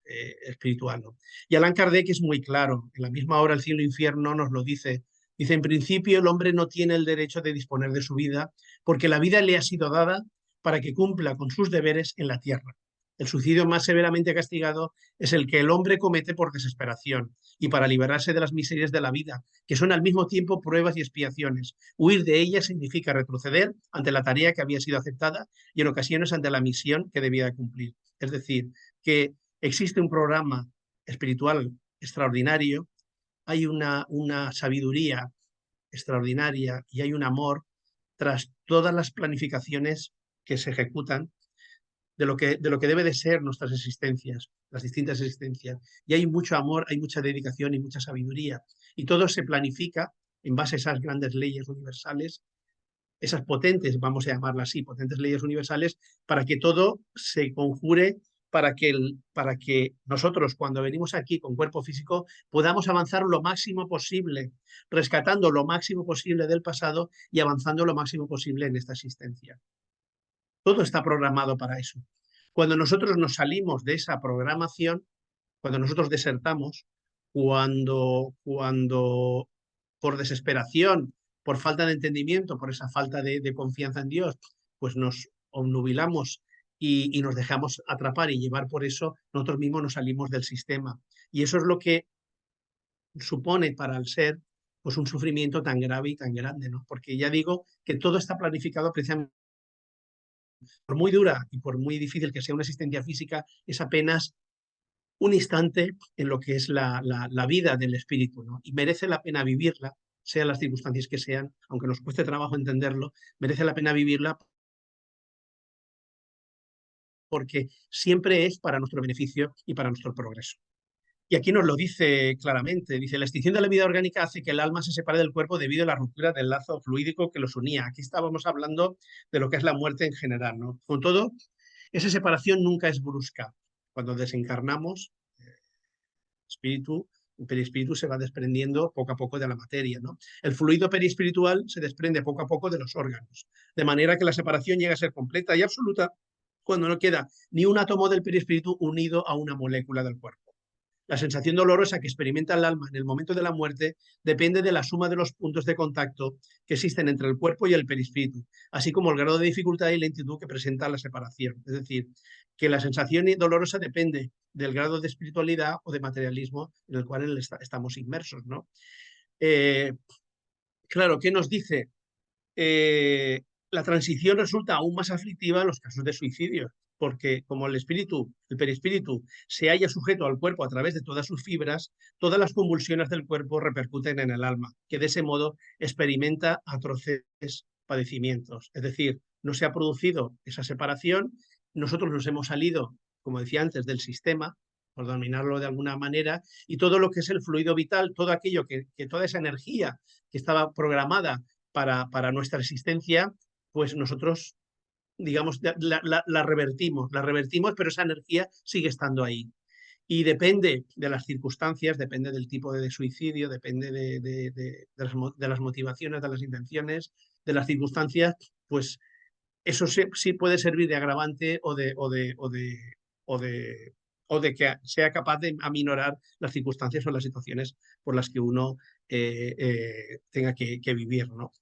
espiritual, ¿no? Y Allan Kardec es muy claro, en la misma obra El cielo e el infierno nos lo dice. Dice, en principio el hombre no tiene el derecho de disponer de su vida porque la vida le ha sido dada para que cumpla con sus deberes en la tierra. El suicidio más severamente castigado es el que el hombre comete por desesperación y para liberarse de las miserias de la vida, que son al mismo tiempo pruebas y expiaciones. Huir de ellas significa retroceder ante la tarea que había sido aceptada y en ocasiones ante la misión que debía de cumplir. Es decir, que existe un programa espiritual extraordinario, hay una sabiduría extraordinaria y hay un amor tras todas las planificaciones que se ejecutan de lo que debe de ser nuestras existencias, las distintas existencias. Y hay mucho amor, hay mucha dedicación y mucha sabiduría. Y todo se planifica en base a esas grandes leyes universales, esas potentes, vamos a llamarlas así, potentes leyes universales, para que todo se conjure, para que nosotros cuando venimos aquí con cuerpo físico podamos avanzar lo máximo posible, rescatando lo máximo posible del pasado y avanzando lo máximo posible en esta existencia. Todo está programado para eso. Cuando nosotros nos salimos de esa programación, cuando nosotros desertamos, cuando por desesperación, por falta de entendimiento, por esa falta de confianza en Dios, pues nos obnubilamos y nos dejamos atrapar y llevar por eso, nosotros mismos nos salimos del sistema. Y eso es lo que supone para el ser pues un sufrimiento tan grave y tan grande, ¿no? Porque ya digo que todo está planificado precisamente por muy dura y por muy difícil que sea una existencia física, es apenas un instante en lo que es la vida del espíritu, ¿no? Y merece la pena vivirla, sean las circunstancias que sean, aunque nos cueste trabajo entenderlo, merece la pena vivirla porque siempre es para nuestro beneficio y para nuestro progreso. Y aquí nos lo dice claramente, dice, la extinción de la vida orgánica hace que el alma se separe del cuerpo debido a la ruptura del lazo fluídico que los unía. Aquí estábamos hablando de lo que es la muerte en general, ¿no? Con todo, esa separación nunca es brusca. Cuando desencarnamos, espíritu, el perispíritu se va desprendiendo poco a poco de la materia, ¿no? El fluido perispiritual se desprende poco a poco de los órganos, de manera que la separación llega a ser completa y absoluta cuando no queda ni un átomo del perispíritu unido a una molécula del cuerpo. La sensación dolorosa que experimenta el alma en el momento de la muerte depende de la suma de los puntos de contacto que existen entre el cuerpo y el perispíritu, así como el grado de dificultad y lentitud que presenta la separación. Es decir, que la sensación dolorosa depende del grado de espiritualidad o de materialismo en el cual estamos inmersos, ¿no? Claro, ¿qué nos dice? La transición resulta aún más aflictiva en los casos de suicidio, porque como el espíritu, el perispíritu, se halla sujeto al cuerpo a través de todas sus fibras, todas las convulsiones del cuerpo repercuten en el alma, que de ese modo experimenta atroces padecimientos. Es decir, no se ha producido esa separación, nosotros nos hemos salido, como decía antes, del sistema, por dominarlo de alguna manera, y todo lo que es el fluido vital, todo aquello que toda esa energía que estaba programada para nuestra existencia, pues nosotros, digamos, la revertimos, pero esa energía sigue estando ahí. Y depende de las circunstancias, depende del tipo de suicidio, depende de las motivaciones, de las intenciones, de las circunstancias, pues eso sí puede servir de agravante o de que sea capaz de aminorar las circunstancias o las situaciones por las que uno tenga que vivir, ¿no?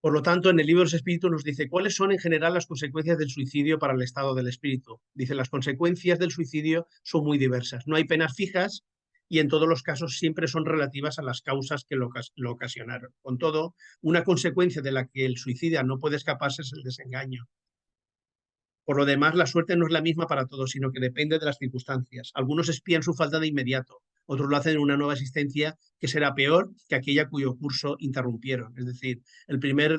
Por lo tanto, en el libro de los espíritus nos dice cuáles son en general las consecuencias del suicidio para el estado del espíritu. Dice, las consecuencias del suicidio son muy diversas. No hay penas fijas y en todos los casos siempre son relativas a las causas que lo ocasionaron. Con todo, una consecuencia de la que el suicida no puede escaparse es el desengaño. Por lo demás, la suerte no es la misma para todos, sino que depende de las circunstancias. Algunos espían su falta de inmediato, otros lo hacen en una nueva existencia que será peor que aquella cuyo curso interrumpieron. Es decir, primer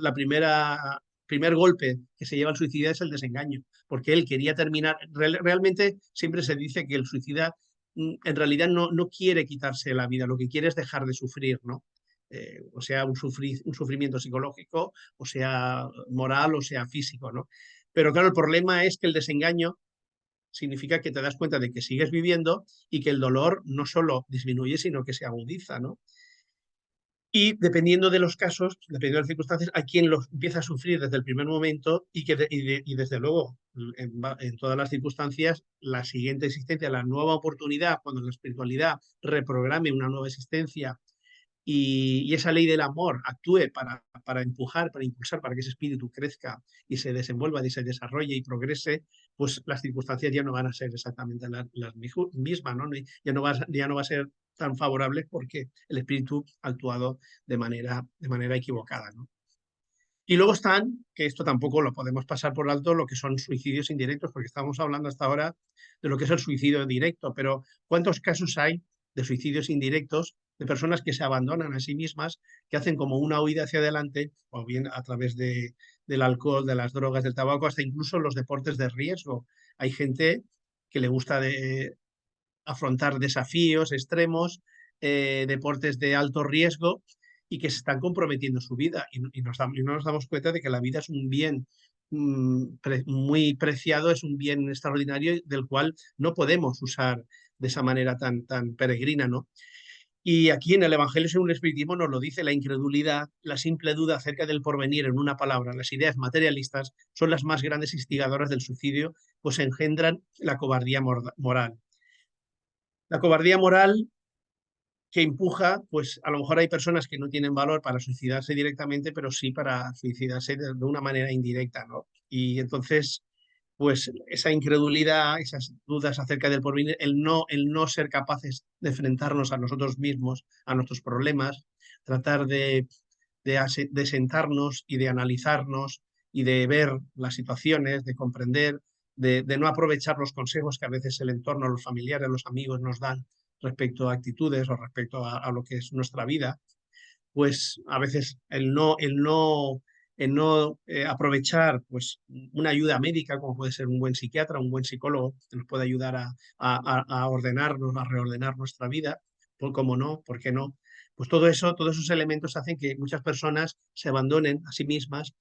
golpe que se lleva al suicida es el desengaño, porque él quería terminar. Realmente siempre se dice que el suicida en realidad no quiere quitarse la vida, lo que quiere es dejar de sufrir, ¿no? O sea, un sufrimiento psicológico, o sea, moral, o sea, físico, ¿no? Pero claro, el problema es que el desengaño significa que te das cuenta de que sigues viviendo y que el dolor no solo disminuye, sino que se agudiza, ¿no? Y dependiendo de los casos, dependiendo de las circunstancias, hay quien lo empieza a sufrir desde el primer momento y desde luego, en todas las circunstancias, la siguiente existencia, la nueva oportunidad, cuando la espiritualidad reprograme una nueva existencia y esa ley del amor actúe para empujar, para impulsar, para que ese espíritu crezca y se desenvuelva y se desarrolle y progrese, pues las circunstancias ya no van a ser exactamente las mismas, ¿no? Ya no va a ser tan favorable porque el espíritu ha actuado de manera equivocada, ¿no? Y luego están, que esto tampoco lo podemos pasar por alto, lo que son suicidios indirectos, porque estamos hablando hasta ahora de lo que es el suicidio directo, pero ¿cuántos casos hay de suicidios indirectos de personas que se abandonan a sí mismas, que hacen como una huida hacia adelante, o bien a través del alcohol, de las drogas, del tabaco, hasta incluso los deportes de riesgo? Hay gente que le gusta afrontar desafíos extremos, deportes de alto riesgo y que se están comprometiendo su vida y no nos damos cuenta de que la vida es un bien muy preciado, es un bien extraordinario del cual no podemos usar de esa manera tan peregrina, ¿no? Y aquí en el Evangelio según el Espiritismo nos lo dice: la incredulidad, la simple duda acerca del porvenir, en una palabra, las ideas materialistas son las más grandes instigadoras del suicidio, pues engendran la cobardía moral. La cobardía moral que empuja, pues a lo mejor hay personas que no tienen valor para suicidarse directamente, pero sí para suicidarse de una manera indirecta, ¿no? Y entonces, pues esa incredulidad, esas dudas acerca del porvenir, el no ser capaces de enfrentarnos a nosotros mismos, a nuestros problemas, tratar de sentarnos y de analizarnos y de ver las situaciones, de comprender, de no aprovechar los consejos que a veces el entorno, los familiares, los amigos nos dan respecto a actitudes o respecto a lo que es nuestra vida, pues a veces el no aprovechar pues, una ayuda médica, como puede ser un buen psiquiatra, un buen psicólogo, que nos puede ayudar a ordenarnos, a reordenar nuestra vida, pues cómo no, ¿por qué no? Pues todo eso, todos esos elementos hacen que muchas personas se abandonen a sí mismas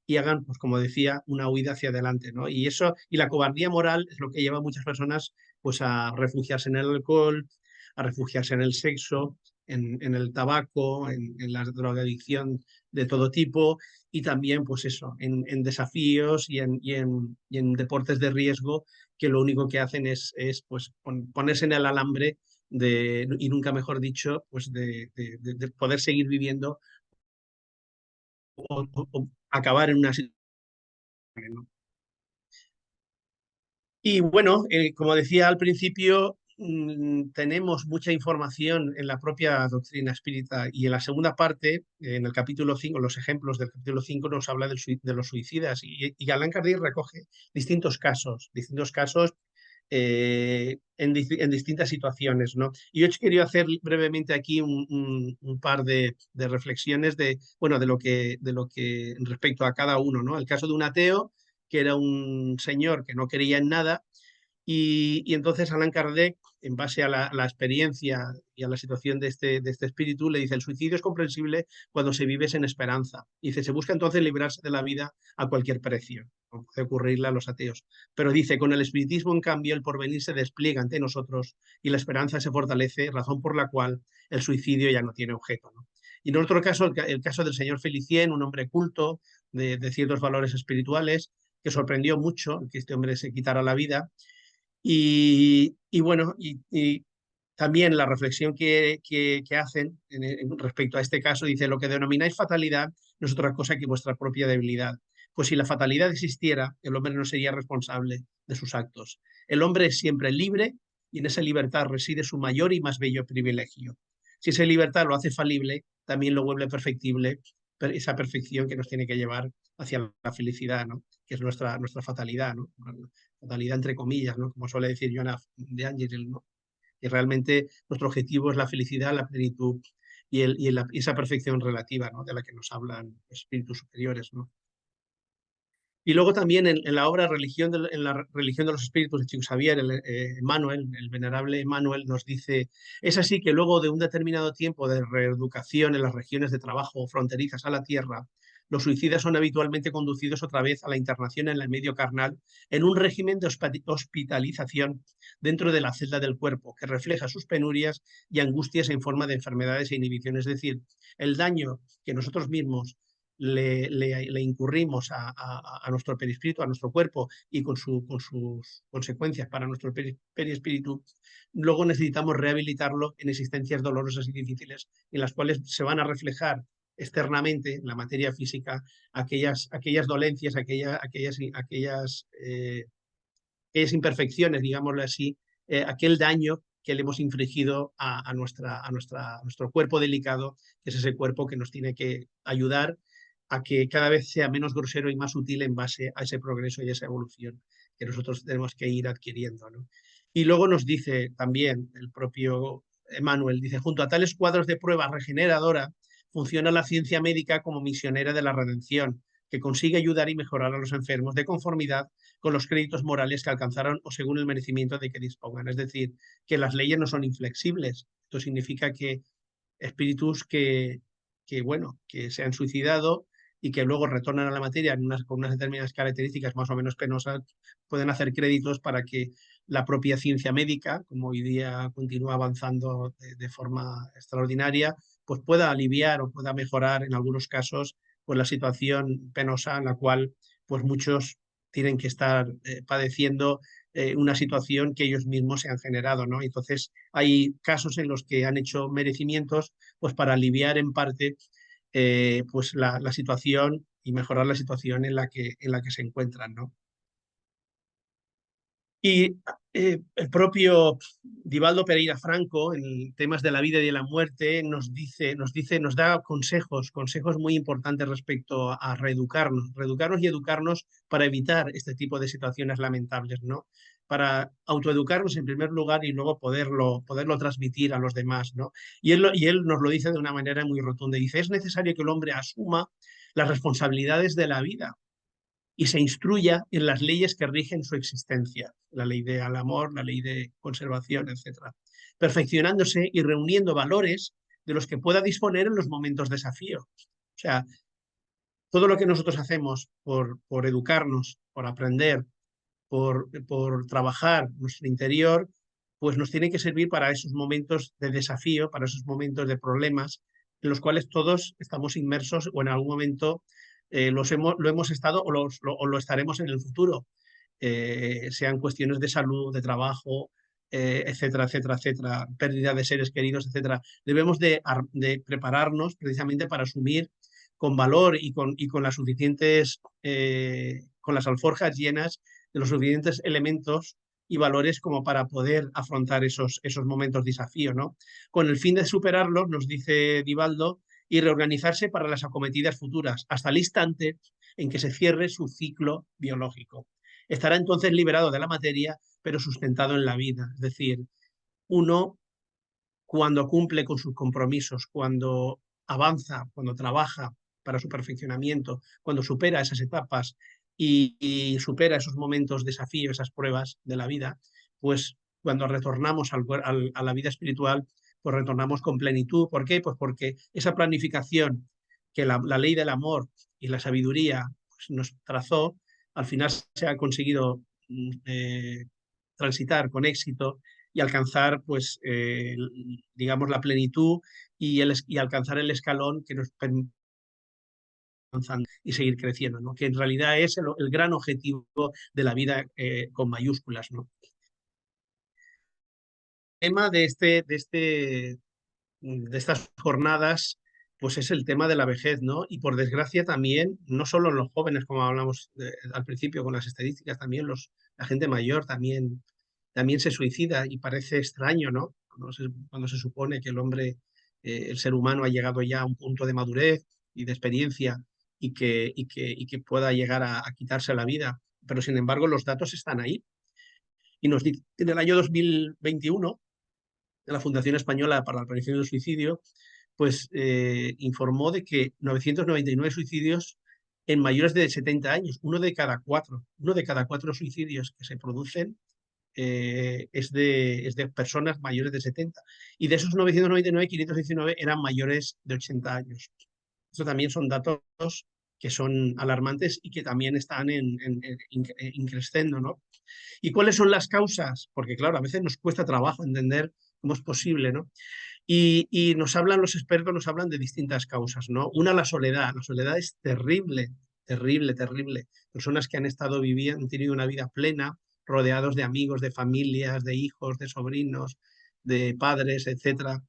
y hagan, pues como decía, una huida hacia adelante, ¿no? Y eso, y la cobardía moral es lo que lleva a muchas personas pues a refugiarse en el alcohol, a refugiarse en el sexo, en el tabaco, en la drogadicción de todo tipo y también, pues eso, en desafíos y en deportes de riesgo que lo único que hacen es pues, ponerse en el alambre y nunca mejor dicho, pues de poder seguir viviendo o acabar en una situación, ¿no? Y bueno, como decía al principio, tenemos mucha información en la propia doctrina espírita y en la segunda parte, en el capítulo 5, los ejemplos del capítulo 5 nos habla de los suicidas y Allan Kardec recoge distintos casos en distintas situaciones, ¿no? Y yo quería hacer brevemente aquí un par de reflexiones bueno, de lo que respecto a cada uno, ¿no? El caso de un ateo que era un señor que no creía en nada y entonces Allan Kardec, en base a la experiencia y a la situación de este espíritu, le dice: el suicidio es comprensible cuando se vive sin esperanza. Y dice: se busca entonces librarse de la vida a cualquier precio, como puede ocurrirle a los ateos. Pero dice: con el espiritismo, en cambio, el porvenir se despliega ante nosotros y la esperanza se fortalece, razón por la cual el suicidio ya no tiene objeto, ¿no? Y en otro caso, el caso del señor Felicien, un hombre culto de ciertos valores espirituales, que sorprendió mucho que este hombre se quitara la vida. Y bueno, y también la reflexión que hacen respecto a este caso dice: lo que denomináis fatalidad no es otra cosa que vuestra propia debilidad. Pues si la fatalidad existiera, el hombre no sería responsable de sus actos. El hombre es siempre libre y en esa libertad reside su mayor y más bello privilegio. Si esa libertad lo hace falible, también lo vuelve perfectible, esa perfección que nos tiene que llevar hacia la felicidad, ¿no? Que es nuestra fatalidad, ¿no? Fatalidad entre comillas, ¿no? Como suele decir Joan de Ángel, ¿no? Y realmente nuestro objetivo es la felicidad, la plenitud y esa perfección relativa, ¿no? De la que nos hablan los espíritus superiores, ¿no? Y luego también en la obra en la religión de los espíritus de Chico Xavier, Emmanuel, el venerable Emmanuel nos dice: es así que luego de un determinado tiempo de reeducación en las regiones de trabajo fronterizas a la tierra, los suicidas son habitualmente conducidos otra vez a la internación en el medio carnal en un régimen de hospitalización dentro de la celda del cuerpo que refleja sus penurias y angustias en forma de enfermedades e inhibiciones. Es decir, el daño que nosotros mismos le incurrimos a nuestro perispíritu, a nuestro cuerpo y con sus consecuencias para nuestro perispíritu, luego necesitamos rehabilitarlo en existencias dolorosas y difíciles en las cuales se van a reflejar externamente en la materia física aquellas dolencias, aquellas imperfecciones, digámoslo así, aquel daño que le hemos infligido a nuestro cuerpo delicado, que es ese cuerpo que nos tiene que ayudar a que cada vez sea menos grosero y más útil en base a ese progreso y esa evolución que nosotros tenemos que ir adquiriendo, ¿no? Y luego nos dice también el propio Emmanuel, dice, junto a tales cuadros de prueba regeneradora, funciona la ciencia médica como misionera de la redención, que consigue ayudar y mejorar a los enfermos de conformidad con los créditos morales que alcanzaron o según el merecimiento de que dispongan. Es decir, que las leyes no son inflexibles. Esto significa que espíritus que se han suicidado y que luego retornan a la materia con unas determinadas características más o menos penosas, pueden hacer créditos para que la propia ciencia médica, como hoy día continúa avanzando de forma extraordinaria, pues pueda aliviar o pueda mejorar en algunos casos pues la situación penosa en la cual pues muchos tienen que estar padeciendo una situación que ellos mismos se han generado, ¿no? Entonces hay casos en los que han hecho merecimientos pues para aliviar en parte pues la situación y mejorar la situación en la que se encuentran, ¿no? Y el propio Divaldo Pereira Franco, en temas de la vida y de la muerte, nos da consejos muy importantes respecto a reeducarnos y educarnos para evitar este tipo de situaciones lamentables, ¿no? Para autoeducarnos en primer lugar y luego poderlo transmitir a los demás, ¿no? Y él nos lo dice de una manera muy rotunda. Dice, es necesario que el hombre asuma las responsabilidades de la vida y se instruya en las leyes que rigen su existencia, la ley del amor, la ley de conservación, etc. Perfeccionándose y reuniendo valores de los que pueda disponer en los momentos de desafío. O sea, todo lo que nosotros hacemos por educarnos, por aprender, por trabajar nuestro interior, pues nos tiene que servir para esos momentos de desafío, para esos momentos de problemas, en los cuales todos estamos inmersos o en algún momento lo hemos estado o lo estaremos en el futuro, sean cuestiones de salud, de trabajo, etcétera, etcétera, etcétera, pérdida de seres queridos, etcétera. Debemos de prepararnos precisamente para asumir con valor y con las suficientes, con las alforjas llenas de los suficientes elementos y valores como para poder afrontar esos momentos de desafío, ¿no? Con el fin de superarlos, nos dice Divaldo, y reorganizarse para las acometidas futuras, hasta el instante en que se cierre su ciclo biológico. Estará entonces liberado de la materia, pero sustentado en la vida. Es decir, uno, cuando cumple con sus compromisos, cuando avanza, cuando trabaja para su perfeccionamiento, cuando supera esas etapas y supera esos momentos, desafíos, esas pruebas de la vida, pues cuando retornamos a la vida espiritual, pues retornamos con plenitud. ¿Por qué? Pues porque esa planificación que la ley del amor y la sabiduría pues, nos trazó, al final se ha conseguido transitar con éxito y alcanzar, pues, digamos, la plenitud y alcanzar el escalón que nos permite avanzar y seguir creciendo, ¿no? Que en realidad es el gran objetivo de la vida con mayúsculas, ¿no? El tema de estas jornadas, pues es el tema de la vejez, ¿no? Y por desgracia también, no solo los jóvenes, como hablamos al principio con las estadísticas, también la gente mayor también se suicida y parece extraño, ¿no? Cuando se supone que el hombre, el ser humano ha llegado ya a un punto de madurez y de experiencia y que pueda llegar a quitarse la vida. Pero sin embargo los datos están ahí. Y nos dice, en el año 2021, la Fundación Española para la Prevención del Suicidio, pues informó de que 999 suicidios en mayores de 70 años, uno de cada cuatro suicidios que se producen es de personas mayores de 70. Y de esos 999, 519 eran mayores de 80 años. Eso también son datos que son alarmantes y que también están increciendo, ¿no? ¿Y cuáles son las causas? Porque, claro, a veces nos cuesta trabajo entender cómo es posible, ¿no? Y los expertos nos hablan de distintas causas, ¿no? Una, la soledad. La soledad es terrible, terrible, terrible. Personas que han estado viviendo, han tenido una vida plena, rodeados de amigos, de familias, de hijos, de sobrinos, de padres, etcétera,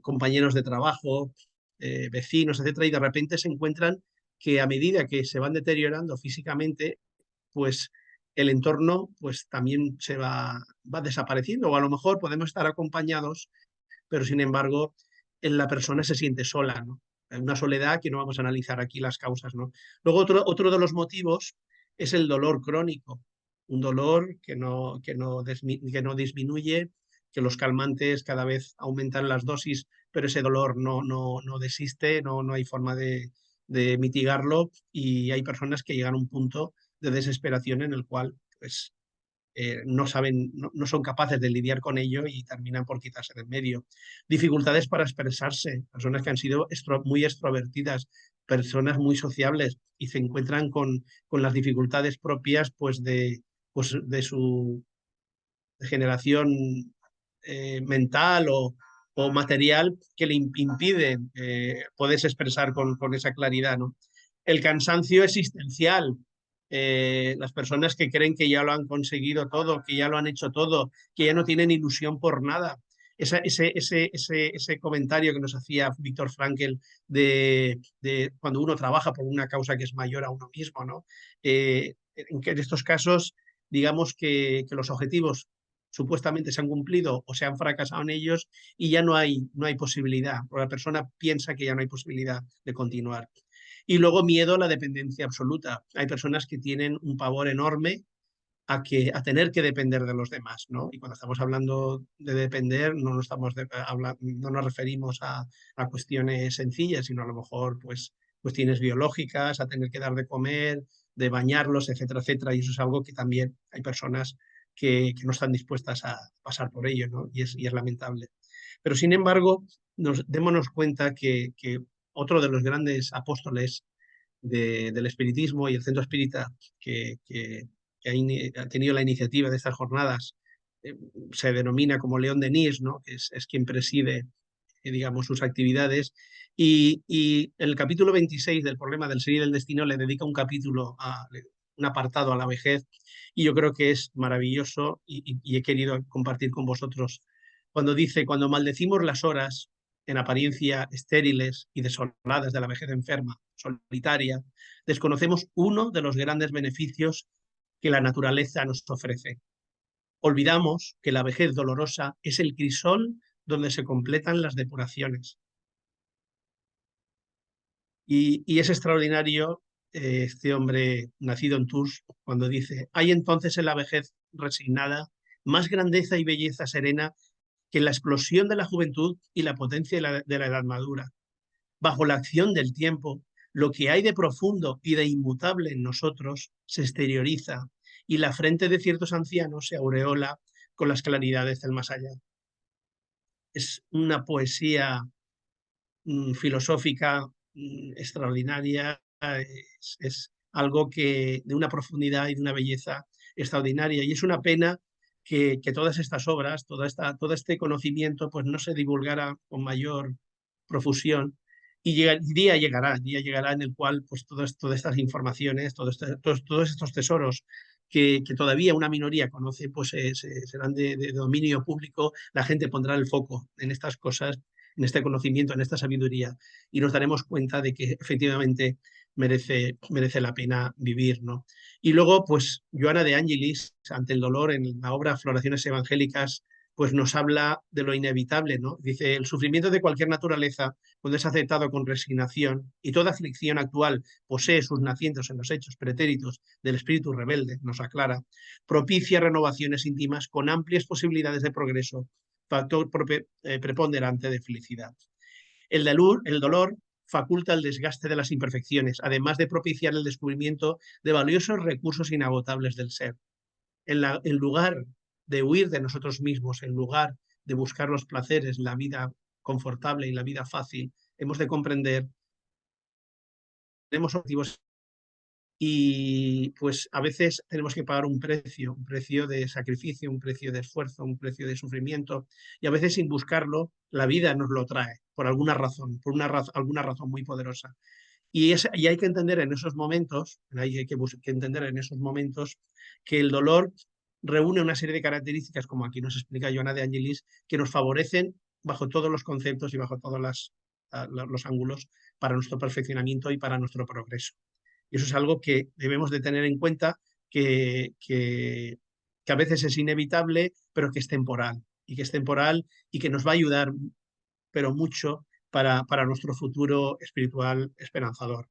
compañeros de trabajo, vecinos, etcétera, y de repente se encuentran que a medida que se van deteriorando físicamente, pues el entorno pues también va desapareciendo, o a lo mejor podemos estar acompañados, pero sin embargo la persona se siente sola, ¿no? Una soledad que no vamos a analizar aquí las causas, ¿no? Luego otro de los motivos es el dolor crónico, un dolor que no disminuye, que los calmantes cada vez aumentan las dosis, pero ese dolor no desiste, no hay forma de mitigarlo, y hay personas que llegan a un punto de desesperación en el cual pues no saben, no son capaces de lidiar con ello y terminan por quitarse de en medio. Dificultades para expresarse, personas que han sido muy extrovertidas, personas muy sociables y se encuentran con las dificultades propias pues de su generación mental o material que le impiden poderse expresar con esa claridad, ¿no? El cansancio existencial, las personas que creen que ya lo han conseguido todo, que ya lo han hecho todo, que ya no tienen ilusión por nada. Ese comentario que nos hacía Víctor Frankl de cuando uno trabaja por una causa que es mayor a uno mismo, ¿no? En estos casos, digamos que los objetivos supuestamente se han cumplido o se han fracasado en ellos y ya no hay posibilidad, o la persona piensa que ya no hay posibilidad de continuar. Y luego miedo a la dependencia absoluta. Hay personas que tienen un pavor enorme a tener que depender de los demás, ¿no? Y cuando estamos hablando de depender, no nos referimos a cuestiones sencillas, sino a lo mejor pues cuestiones biológicas, a tener que dar de comer, de bañarlos, etcétera, etcétera. Y eso es algo que también hay personas que no están dispuestas a pasar por ello, ¿no? Y es lamentable. Pero sin embargo, démonos cuenta que otro de los grandes apóstoles del espiritismo y el centro espírita que ha tenido la iniciativa de estas jornadas, eh, se denomina como León Denis, ¿no? Que es quien preside, digamos, sus actividades. Y el capítulo 26 del problema del ser y del destino le dedica un apartado a la vejez, y yo creo que es maravilloso y he querido compartir con vosotros. Cuando dice, cuando maldecimos las horas en apariencia estériles y desoladas de la vejez enferma, solitaria, desconocemos uno de los grandes beneficios que la naturaleza nos ofrece. Olvidamos que la vejez dolorosa es el crisol donde se completan las depuraciones. Y es extraordinario este hombre nacido en Tours cuando dice, hay entonces en la vejez resignada más grandeza y belleza serena que la explosión de la juventud y la potencia de la edad madura. Bajo la acción del tiempo, lo que hay de profundo y de inmutable en nosotros se exterioriza y la frente de ciertos ancianos se aureola con las claridades del más allá. Es una poesía filosófica extraordinaria, es algo de una profundidad y de una belleza extraordinaria. Y es una pena que todas estas obras, todo este conocimiento, pues no se divulgara con mayor profusión. Y el día llegará en el cual pues todas estas informaciones, todos estos tesoros que todavía una minoría conoce, pues serán de dominio público. La gente pondrá el foco en estas cosas, en este conocimiento, en esta sabiduría, y nos daremos cuenta de que efectivamente merece la pena vivir, ¿no? Y luego, pues, Joana de Angelis, ante el dolor, en la obra Floraciones Evangélicas, pues nos habla de lo inevitable, ¿no? Dice, el sufrimiento de cualquier naturaleza, cuando es aceptado con resignación, y toda aflicción actual posee sus nacientes en los hechos pretéritos del espíritu rebelde, nos aclara, propicia renovaciones íntimas con amplias posibilidades de progreso, factor preponderante de felicidad. El dolor faculta el desgaste de las imperfecciones, además de propiciar el descubrimiento de valiosos recursos inagotables del ser. En lugar de huir de nosotros mismos, en lugar de buscar los placeres, la vida confortable y la vida fácil, hemos de comprender que tenemos objetivos y pues a veces tenemos que pagar un precio de sacrificio, un precio de esfuerzo, un precio de sufrimiento, y a veces sin buscarlo, la vida nos lo trae por alguna razón, por alguna razón muy poderosa. Y hay que entender en esos momentos, que entender en esos momentos que el dolor reúne una serie de características, como aquí nos explica Joana de Angelis, que nos favorecen bajo todos los conceptos y bajo todos los ángulos para nuestro perfeccionamiento y para nuestro progreso. Y eso es algo que debemos de tener en cuenta, que a veces es inevitable, pero que es temporal, y que nos va a ayudar, pero mucho, para nuestro futuro espiritual esperanzador.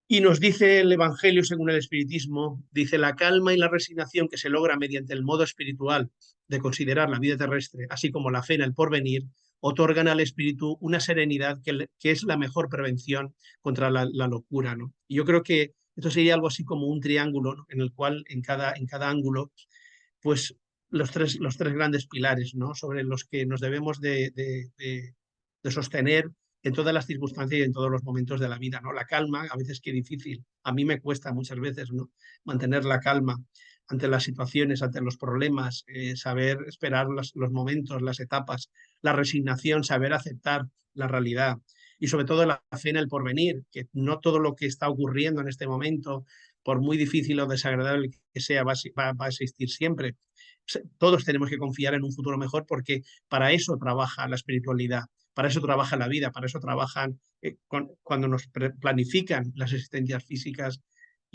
Y nos dice el Evangelio según el Espiritismo, dice: la calma y la resignación que se logra mediante el modo espiritual de considerar la vida terrestre, así como la fe en el porvenir, otorgan al espíritu una serenidad que es la mejor prevención contra la locura, ¿no? Y yo creo que esto sería algo así como un triángulo, ¿no? En el cual en cada ángulo, pues los tres grandes pilares, ¿no? Sobre los que nos debemos de sostener en todas las circunstancias y en todos los momentos de la vida, ¿no? La calma, a veces qué difícil, a mí me cuesta muchas veces, ¿no? Mantener la calma ante las situaciones, ante los problemas, saber esperar los momentos, las etapas, la resignación, saber aceptar la realidad y sobre todo la fe en el porvenir, que no todo lo que está ocurriendo en este momento, por muy difícil o desagradable que sea, va a existir siempre. Todos tenemos que confiar en un futuro mejor, porque para eso trabaja la espiritualidad, para eso trabaja la vida, para eso trabajan cuando nos planifican las existencias físicas,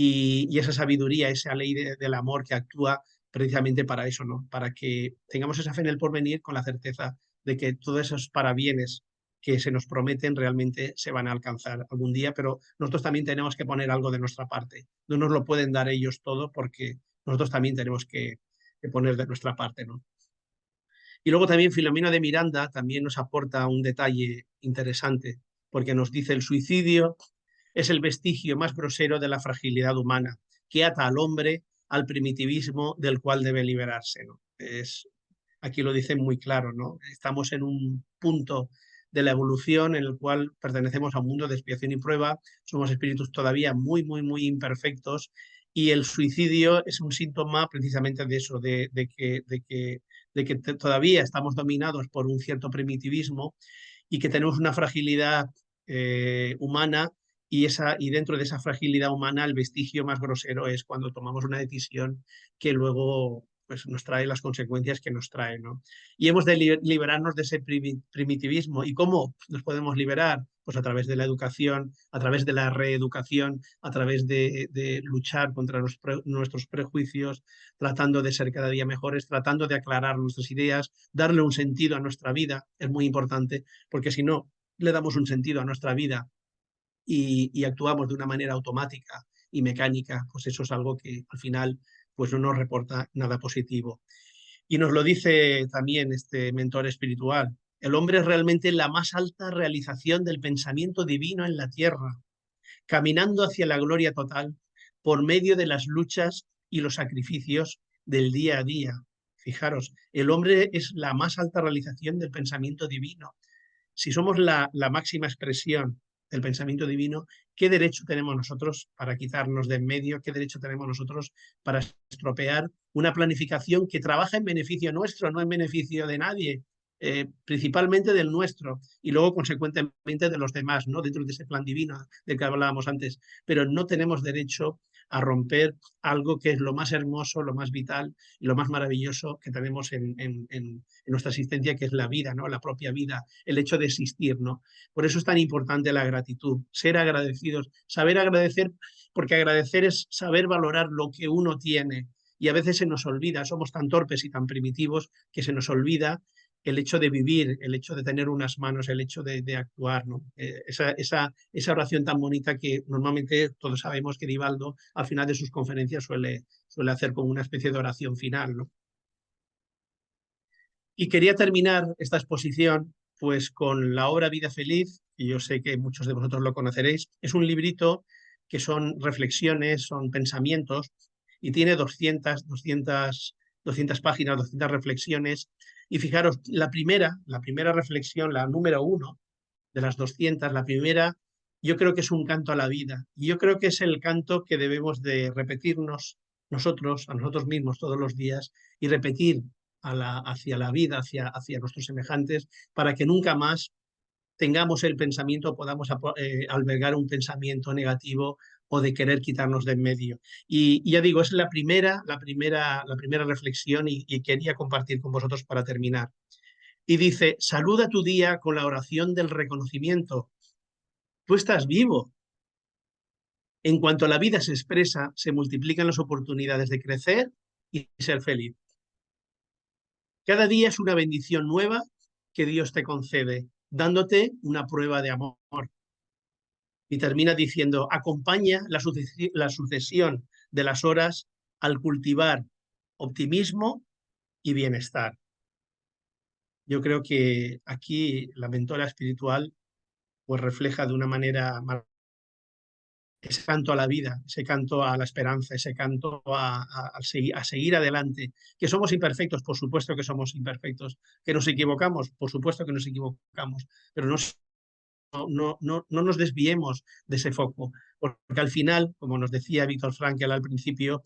y esa sabiduría, esa ley del amor que actúa precisamente para eso, ¿no? Para que tengamos esa fe en el porvenir con la certeza de que todos esos parabienes que se nos prometen realmente se van a alcanzar algún día, pero nosotros también tenemos que poner algo de nuestra parte. No nos lo pueden dar ellos todo, porque nosotros también tenemos que poner de nuestra parte, ¿no? Y luego también Filomeno de Miranda también nos aporta un detalle interesante, porque nos dice: el suicidio es el vestigio más grosero de la fragilidad humana, que ata al hombre al primitivismo del cual debe liberarse, ¿no? Aquí lo dicen muy claro, ¿no? Estamos en un punto de la evolución en el cual pertenecemos a un mundo de expiación y prueba, somos espíritus todavía muy, muy, muy imperfectos, y el suicidio es un síntoma precisamente de eso, de que todavía estamos dominados por un cierto primitivismo y que tenemos una fragilidad humana, y dentro de esa fragilidad humana el vestigio más grosero es cuando tomamos una decisión que luego pues nos trae las consecuencias que nos trae, ¿no? Y hemos de liberarnos de ese primitivismo. ¿Y cómo nos podemos liberar? Pues a través de la educación, a través de la reeducación, a través de luchar contra nuestros prejuicios, tratando de ser cada día mejores, tratando de aclarar nuestras ideas, darle un sentido a nuestra vida, es muy importante, porque si no le damos un sentido a nuestra vida y actuamos de una manera automática y mecánica, pues eso es algo que al final pues no nos reporta nada positivo. Y nos lo dice también este mentor espiritual: el hombre es realmente la más alta realización del pensamiento divino en la tierra, caminando hacia la gloria total por medio de las luchas y los sacrificios del día a día. Fijaros, el hombre es la más alta realización del pensamiento divino. Si somos la máxima expresión del pensamiento divino, ¿qué derecho tenemos nosotros para quitarnos de en medio? ¿Qué derecho tenemos nosotros para estropear una planificación que trabaja en beneficio nuestro, no en beneficio de nadie? Principalmente del nuestro, y luego consecuentemente de los demás, ¿no? Dentro de ese plan divino del que hablábamos antes. Pero no tenemos derecho a romper algo que es lo más hermoso, lo más vital y lo más maravilloso que tenemos en nuestra existencia, que es la vida, ¿no? La propia vida, el hecho de existir, ¿no? Por eso es tan importante la gratitud, ser agradecidos, saber agradecer, porque agradecer es saber valorar lo que uno tiene, y a veces se nos olvida, somos tan torpes y tan primitivos que se nos olvida el hecho de vivir, el hecho de tener unas manos, el hecho de actuar, ¿no? Esa oración tan bonita que normalmente todos sabemos que Divaldo al final de sus conferencias suele hacer como una especie de oración final, ¿no? Y quería terminar esta exposición pues con la obra Vida Feliz, y yo sé que muchos de vosotros lo conoceréis. Es un librito que son reflexiones, son pensamientos, y tiene 200 páginas, 200 reflexiones. Y fijaros, la primera reflexión, la número 1 de las 200, la primera yo creo que es un canto a la vida. Y yo creo que es el canto que debemos de repetirnos nosotros, a nosotros mismos todos los días y repetir hacia la vida, hacia nuestros semejantes, para que nunca más tengamos el pensamiento, podamos albergar un pensamiento negativo o de querer quitarnos de en medio. Y ya digo, es la primera reflexión y quería compartir con vosotros para terminar. Y dice, saluda tu día con la oración del reconocimiento. Tú estás vivo. En cuanto la vida se expresa, se multiplican las oportunidades de crecer y ser feliz. Cada día es una bendición nueva que Dios te concede, dándote una prueba de amor. Y termina diciendo, acompaña la sucesión de las horas al cultivar optimismo y bienestar. Yo creo que aquí la mentora espiritual pues refleja de una manera ese canto a la vida, ese canto a la esperanza, ese canto a seguir adelante. Que somos imperfectos, por supuesto que somos imperfectos. Que nos equivocamos, por supuesto que nos equivocamos, pero no nos desviemos de ese foco, porque al final, como nos decía Víctor Frankl al principio,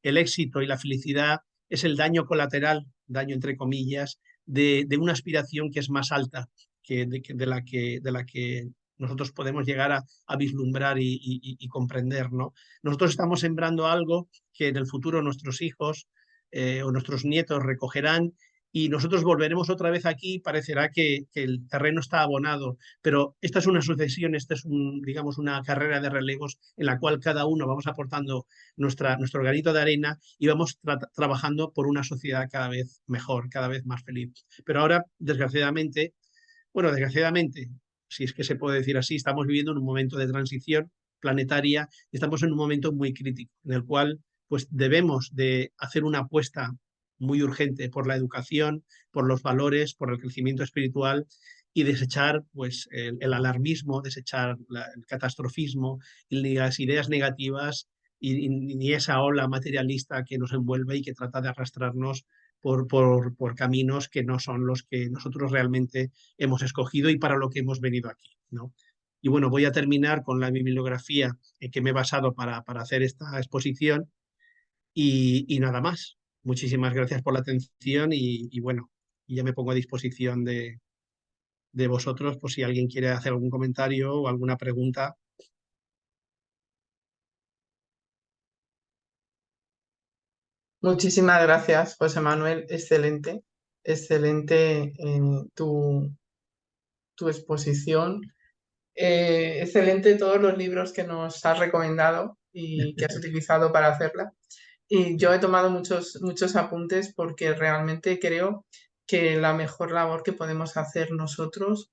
el éxito y la felicidad es el daño colateral, daño entre comillas, de una aspiración que es más alta de la que nosotros podemos llegar a vislumbrar y comprender, ¿no? Nosotros estamos sembrando algo que en el futuro nuestros hijos o nuestros nietos recogerán y nosotros volveremos otra vez aquí, parecerá que el terreno está abonado, pero esta es una sucesión, esta es digamos una carrera de relevos en la cual cada uno vamos aportando nuestro granito de arena y vamos trabajando por una sociedad cada vez mejor, cada vez más feliz. Pero ahora, desgraciadamente, si es que se puede decir así, estamos viviendo en un momento de transición planetaria y estamos en un momento muy crítico en el cual pues debemos de hacer una apuesta muy urgente por la educación, por los valores, por el crecimiento espiritual y desechar pues el alarmismo, desechar el catastrofismo y las ideas negativas y esa ola materialista que nos envuelve y que trata de arrastrarnos por caminos que no son los que nosotros realmente hemos escogido y para lo que hemos venido aquí, ¿no? Y bueno, voy a terminar con la bibliografía en que me he basado para hacer esta exposición y nada más. Muchísimas gracias por la atención y bueno, ya me pongo a disposición de vosotros por si alguien quiere hacer algún comentario o alguna pregunta. Muchísimas gracias, José Manuel. Excelente, excelente tu exposición. Excelente todos los libros que nos has recomendado y que has utilizado para hacerla. Y yo he tomado muchos apuntes porque realmente creo que la mejor labor que podemos hacer nosotros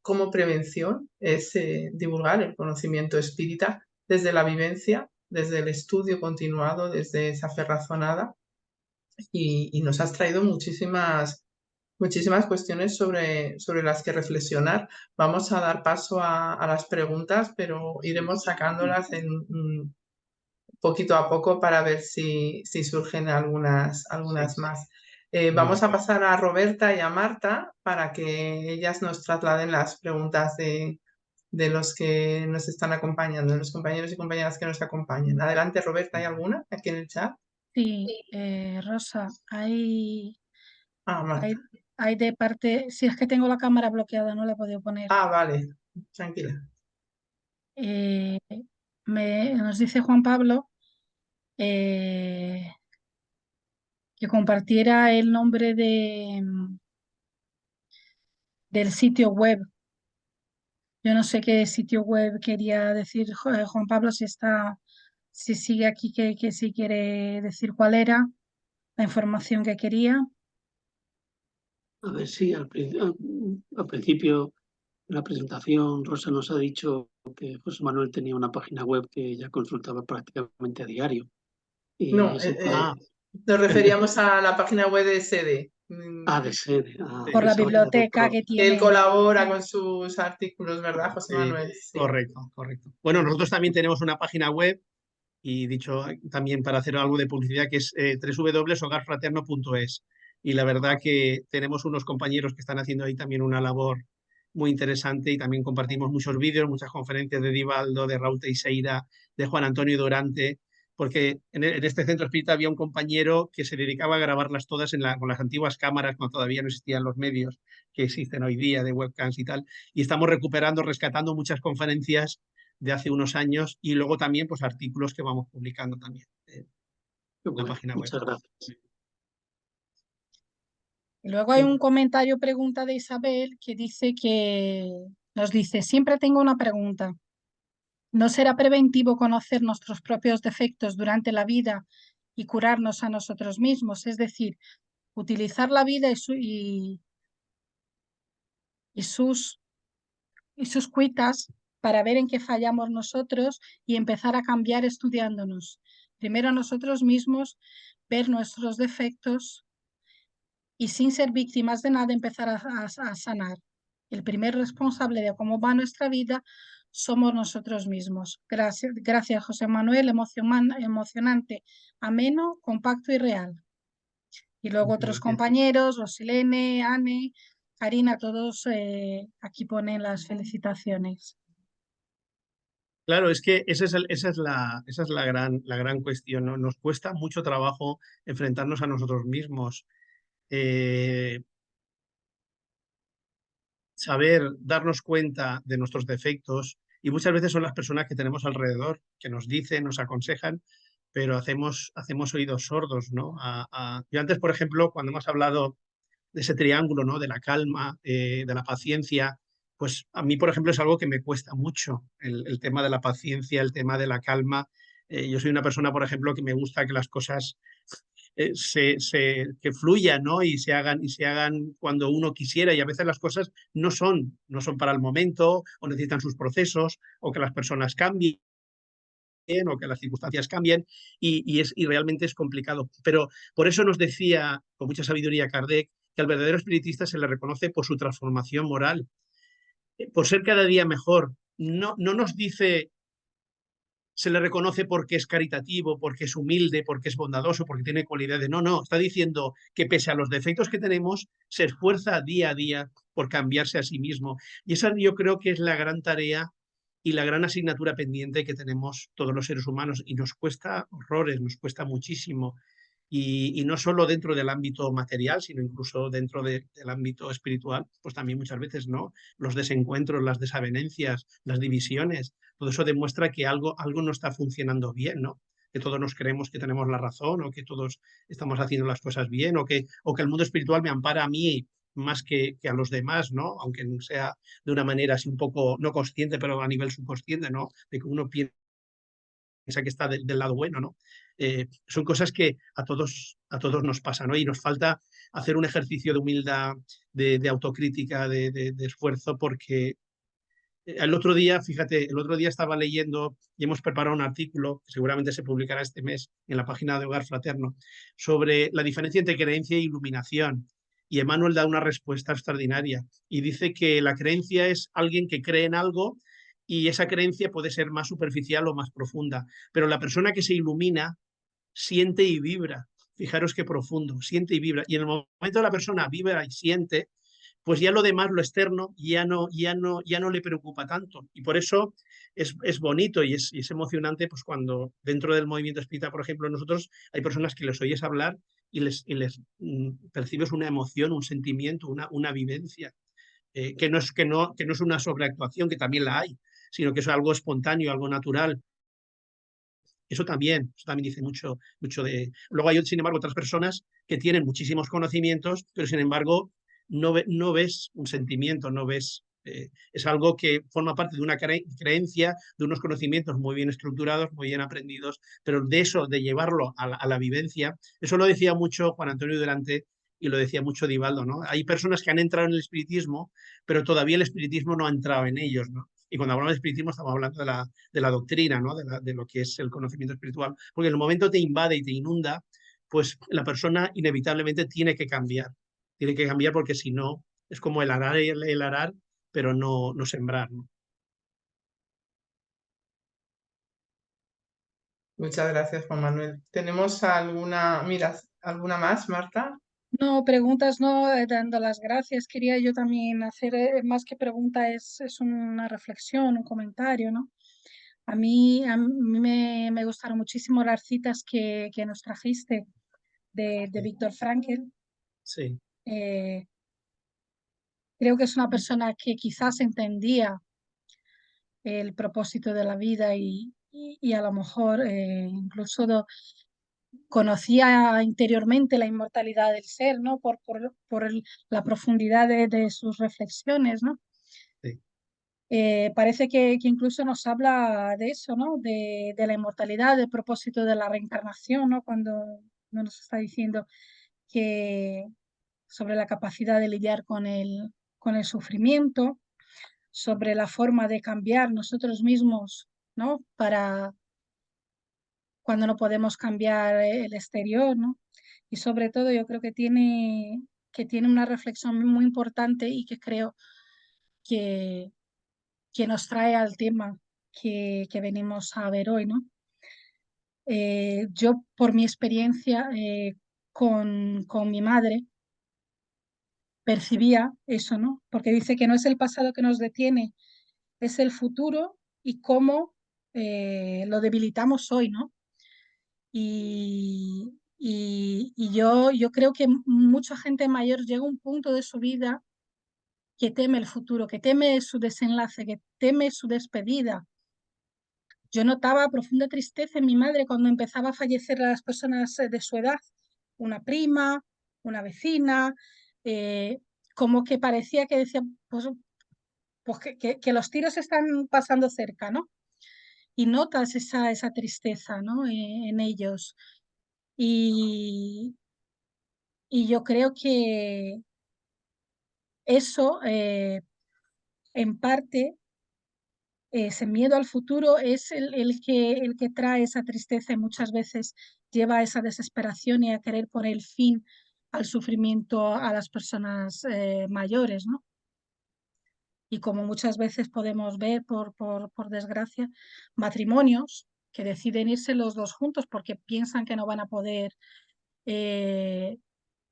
como prevención es divulgar el conocimiento espírita desde la vivencia, desde el estudio continuado, desde esa fe razonada. Y nos has traído muchísimas cuestiones sobre las que reflexionar. Vamos a dar paso a las preguntas, pero iremos sacándolas poquito a poco para ver si surgen algunas más. Vamos a pasar a Roberta y a Marta para que ellas nos trasladen las preguntas de los que nos están acompañando, de los compañeros y compañeras que nos acompañan. Adelante, Roberta, ¿hay alguna aquí en el chat? Sí, Rosa, Marta. hay de parte, si es que tengo la cámara bloqueada, no la he podido poner. Vale, tranquila. Nos dice Juan Pablo que compartiera el nombre del sitio web. Yo no sé qué sitio web quería decir Juan Pablo, si sigue aquí, que si quiere decir cuál era la información que quería. A ver si al principio de la presentación Rosa nos ha dicho que José Manuel tenía una página web que ya consultaba prácticamente a diario. Y no, nos referíamos a la página web de sede. De sede. Por la biblioteca que tiene. Él colabora con sus artículos, ¿verdad, José Manuel? Sí. Correcto. Bueno, nosotros también tenemos una página web y dicho también para hacer algo de publicidad que es www.hogarfraterno.es y la verdad que tenemos unos compañeros que están haciendo ahí también una labor muy interesante y también compartimos muchos vídeos, muchas conferencias de Divaldo, de Raúl Teixeira, de Juan Antonio Durante, porque en este centro espírita había un compañero que se dedicaba a grabarlas todas con las antiguas cámaras, cuando todavía no existían los medios que existen hoy día de webcams y tal, y estamos recuperando, rescatando muchas conferencias de hace unos años y luego también pues artículos que vamos publicando también en la Bueno, página web. muchas gracias. Luego hay un comentario, pregunta de Isabel, que dice nos dice, siempre tengo una pregunta. ¿No será preventivo conocer nuestros propios defectos durante la vida y curarnos a nosotros mismos? Es decir, utilizar la vida y sus cuitas para ver en qué fallamos nosotros y empezar a cambiar estudiándonos. Primero nosotros mismos, ver nuestros defectos y sin ser víctimas de nada empezar a sanar. El primer responsable de cómo va nuestra vida somos nosotros mismos. Gracias José Manuel, emocionante, ameno, compacto y real. Y luego otros compañeros, Rosilene, Anne, Karina, todos aquí ponen las felicitaciones. Claro, es que esa es la gran cuestión, ¿no? Nos cuesta mucho trabajo enfrentarnos a nosotros mismos. Saber darnos cuenta de nuestros defectos y muchas veces son las personas que tenemos alrededor que nos dicen, nos aconsejan, pero hacemos oídos sordos, ¿no? Yo antes, por ejemplo, cuando hemos hablado de ese triángulo, ¿no? De la calma, de la paciencia, pues a mí, por ejemplo, es algo que me cuesta mucho, el tema de la paciencia, el tema de la calma. Yo soy una persona, por ejemplo, que me gusta que las cosas que fluyan, ¿no? Y se hagan cuando uno quisiera, y a veces las cosas no son para el momento, o necesitan sus procesos, o que las personas cambien, o que las circunstancias cambien, y realmente es complicado. Pero por eso nos decía con mucha sabiduría Kardec que al verdadero espiritista se le reconoce por su transformación moral, por ser cada día mejor. No nos dice se le reconoce porque es caritativo, porque es humilde, porque es bondadoso, porque tiene cualidades. No, está diciendo que pese a los defectos que tenemos, se esfuerza día a día por cambiarse a sí mismo. Y esa yo creo que es la gran tarea y la gran asignatura pendiente que tenemos todos los seres humanos. Y nos cuesta horrores, nos cuesta muchísimo. Y no solo dentro del ámbito material, sino incluso dentro del ámbito espiritual, pues también muchas veces, ¿no? Los desencuentros, las desavenencias, las divisiones, todo eso demuestra que algo no está funcionando bien, ¿no? Que todos nos creemos que tenemos la razón o que todos estamos haciendo las cosas bien o que el mundo espiritual me ampara a mí más que a los demás, ¿no? Aunque sea de una manera así un poco no consciente, pero a nivel subconsciente, ¿no? De que uno piensa que está del lado bueno, ¿no? Son cosas que a todos nos pasan, ¿no? Y nos falta hacer un ejercicio de humildad, de autocrítica, de esfuerzo, porque el otro día, fíjate, el otro día estaba leyendo y hemos preparado un artículo que seguramente se publicará este mes en la página de Hogar Fraterno sobre la diferencia entre creencia e iluminación. Y Emmanuel da una respuesta extraordinaria y dice que la creencia es alguien que cree en algo y esa creencia puede ser más superficial o más profunda, pero la persona que se ilumina siente y vibra. Fijaros qué profundo, siente y vibra. Y en el momento de la persona vibra y siente, pues ya lo demás, lo externo, ya no le preocupa tanto. Y por eso es bonito y es emocionante, pues cuando dentro del movimiento espírita, por ejemplo, nosotros hay personas que les oyes hablar y les percibes una emoción, un sentimiento, una vivencia, que no es una sobreactuación, que también la hay, sino que es algo espontáneo, algo natural. Eso también dice mucho de... Luego hay, sin embargo, otras personas que tienen muchísimos conocimientos, pero sin embargo no ves un sentimiento, no ves... es algo que forma parte de una creencia, de unos conocimientos muy bien estructurados, muy bien aprendidos, pero de eso, de llevarlo a la vivencia, eso lo decía mucho Juan Antonio Durante y lo decía mucho Divaldo, ¿no? Hay personas que han entrado en el espiritismo, pero todavía el espiritismo no ha entrado en ellos, ¿no? Y cuando hablamos de espiritismo estamos hablando de la doctrina, ¿no? De lo que es el conocimiento espiritual, porque en el momento te invade y te inunda, pues la persona inevitablemente tiene que cambiar porque si no, es como el arar, pero no sembrar, ¿no? Muchas gracias, Juan Manuel. ¿Tenemos alguna más, Marta? No, preguntas no, dando las gracias. Quería yo también hacer, más que pregunta, es una reflexión, un comentario, ¿no? A mí me gustaron muchísimo las citas que nos trajiste de Víctor Frankl. Sí, Eh, Creo que es una persona que quizás entendía el propósito de la vida y a lo mejor incluso conocía interiormente la inmortalidad del ser, ¿no? La profundidad de sus reflexiones, ¿no? sí. Parece que incluso nos habla de eso, ¿no? De la inmortalidad, del propósito de la reencarnación, ¿no? Cuando nos está diciendo que sobre la capacidad de lidiar con el sufrimiento, sobre la forma de cambiar nosotros mismos, ¿no? Para cuando no podemos cambiar el exterior, ¿no? Y sobre todo yo creo que tiene una reflexión muy importante y que creo que, que nos trae al tema que venimos a ver hoy, ¿no? Yo, por mi experiencia con mi madre, percibía eso, ¿no? Porque dice que no es el pasado que nos detiene, es el futuro y cómo lo debilitamos hoy, ¿no? Yo creo que mucha gente mayor llega a un punto de su vida que teme el futuro, que teme su desenlace, que teme su despedida. Yo notaba profunda tristeza en mi madre cuando empezaba a fallecer las personas de su edad, una prima, una vecina, eh, como que parecía que decía, pues que los tiros están pasando cerca, ¿no? Y notas esa tristeza, ¿no? En ellos. Y, y yo creo que eso, en parte, ese miedo al futuro es el que trae esa tristeza y muchas veces lleva a esa desesperación y a querer poner fin al sufrimiento a las personas mayores, ¿no? Y como muchas veces podemos ver, por desgracia, matrimonios que deciden irse los dos juntos porque piensan que no van a poder eh,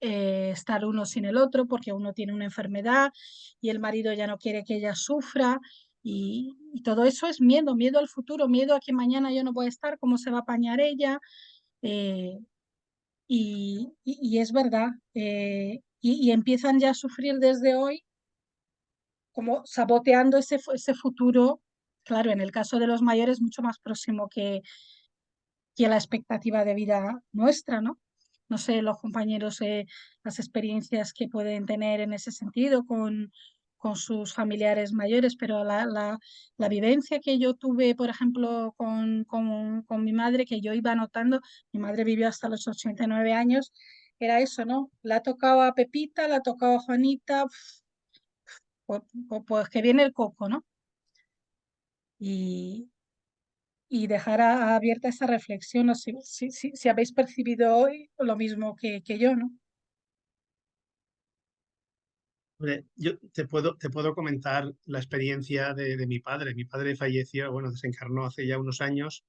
estar uno sin el otro porque uno tiene una enfermedad y el marido ya no quiere que ella sufra y todo eso es miedo, miedo al futuro, miedo a que mañana yo no voy a estar, cómo se va a apañar ella eh, y es verdad y empiezan ya a sufrir desde hoy como saboteando ese futuro, claro, en el caso de los mayores mucho más próximo que la expectativa de vida nuestra, ¿no? No sé, los compañeros, las experiencias que pueden tener en ese sentido con sus familiares mayores, pero la vivencia que yo tuve, por ejemplo, con mi madre, que yo iba notando, mi madre vivió hasta los 89 años, era eso, ¿no? La tocaba Pepita, la tocaba Juanita, pues que viene el coco, ¿no? Y, y dejar abierta esa reflexión, no sé si habéis percibido hoy lo mismo que yo, ¿no? Hombre, yo te puedo comentar la experiencia de mi padre. Mi padre falleció, bueno, desencarnó hace ya unos años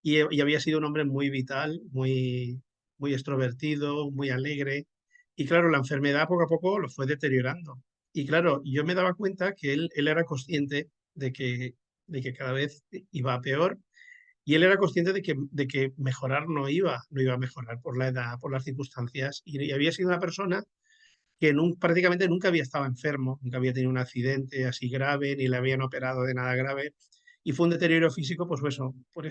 y había sido un hombre muy vital, muy extrovertido, muy alegre. Y claro, la enfermedad poco a poco lo fue deteriorando. Y claro, yo me daba cuenta que él era consciente de que cada vez iba a peor y él era consciente de que mejorar no iba a mejorar por la edad, por las circunstancias. Y había sido una persona que prácticamente nunca había estado enfermo, nunca había tenido un accidente así grave, ni le habían operado de nada grave. Y fue un deterioro físico, pues eso, por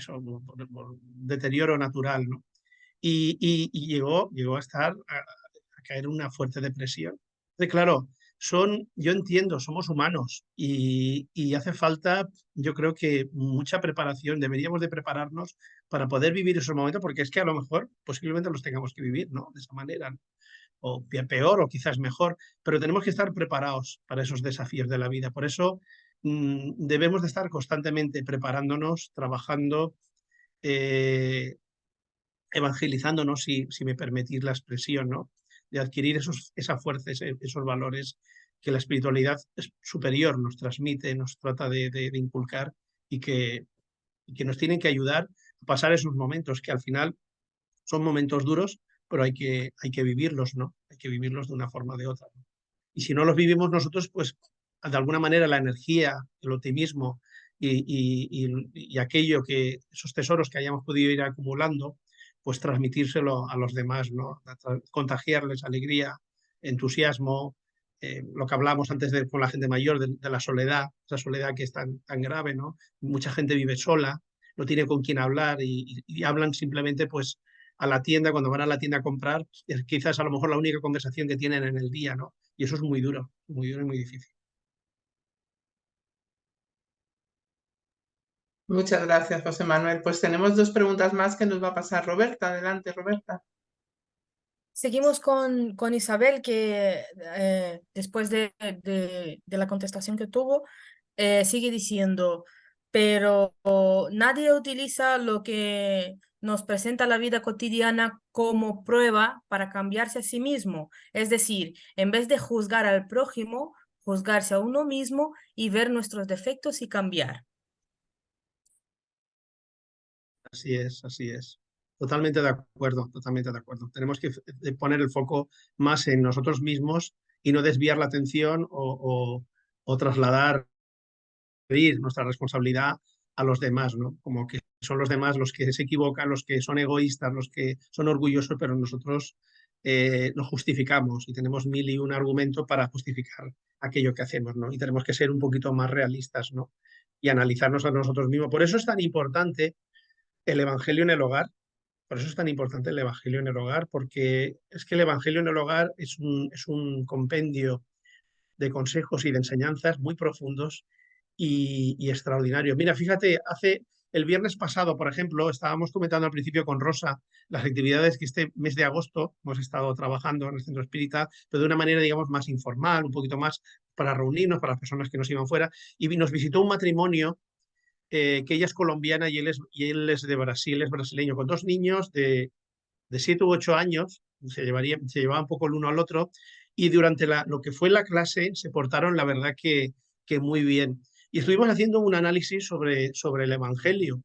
deterioro natural, ¿no? Y llegó a a caer en una fuerte depresión. Entonces, claro, yo entiendo, somos humanos y hace falta, yo creo que mucha preparación, deberíamos de prepararnos para poder vivir esos momentos, porque es que a lo mejor posiblemente los tengamos que vivir, ¿no? De esa manera, ¿no? O peor o quizás mejor, pero tenemos que estar preparados para esos desafíos de la vida. Por eso debemos de estar constantemente preparándonos, trabajando, eh, evangelizándonos, si me permitís la expresión, ¿no? De adquirir esa fuerza, esos valores que la espiritualidad superior nos transmite, nos trata de inculcar y y que nos tienen que ayudar a pasar esos momentos que al final son momentos duros, pero hay que vivirlos, ¿no? Hay que vivirlos de una forma o de otra, ¿no? Y si no los vivimos nosotros, pues de alguna manera la energía, el optimismo y aquello que, esos tesoros que hayamos podido ir acumulando, pues transmitírselo a los demás, ¿no? Contagiarles alegría, entusiasmo, lo que hablábamos antes con la gente mayor, de la soledad, esa soledad que es tan grave, ¿no? Mucha gente vive sola, no tiene con quién hablar y hablan simplemente pues a la tienda, cuando van a la tienda a comprar, es quizás a lo mejor la única conversación que tienen en el día, ¿no? Y eso es muy duro y muy difícil. Muchas gracias, José Manuel. Pues tenemos dos preguntas más que nos va a pasar Roberta. Adelante, Roberta. Seguimos con Isabel, que después de la contestación que tuvo, sigue diciendo, pero nadie utiliza lo que nos presenta la vida cotidiana como prueba para cambiarse a sí mismo. Es decir, en vez de juzgar al prójimo, juzgarse a uno mismo y ver nuestros defectos y cambiar. Así es, así es. Totalmente de acuerdo, totalmente de acuerdo. Tenemos que poner el foco más en nosotros mismos y no desviar la atención o trasladar nuestra responsabilidad a los demás, ¿no? Como que son los demás los que se equivocan, los que son egoístas, los que son orgullosos, pero nosotros lo justificamos y tenemos mil y un argumentos para justificar aquello que hacemos, ¿no? Y tenemos que ser un poquito más realistas, ¿no? Y analizarnos a nosotros mismos. Por eso es tan importante el Evangelio en el hogar. Por eso es tan importante el Evangelio en el hogar, porque es que el Evangelio en el hogar es un compendio de consejos y de enseñanzas muy profundos y extraordinarios. Mira, fíjate, el viernes pasado, por ejemplo, estábamos comentando al principio con Rosa las actividades que este mes de agosto hemos estado trabajando en el Centro Espírita, pero de una manera, digamos, más informal, un poquito más para reunirnos, para las personas que nos iban fuera, y nos visitó un matrimonio que ella es colombiana y él es de Brasil, es brasileño, con dos niños de 7 u 8 años, se llevaban un poco el uno al otro, y durante lo que fue la clase se portaron, la verdad, que muy bien. Y estuvimos haciendo un análisis sobre el Evangelio.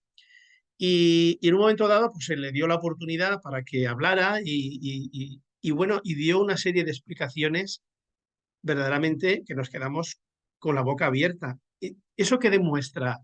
Y en un momento dado, pues se le dio la oportunidad para que hablara y bueno, y dio una serie de explicaciones verdaderamente que nos quedamos con la boca abierta. ¿Eso qué demuestra?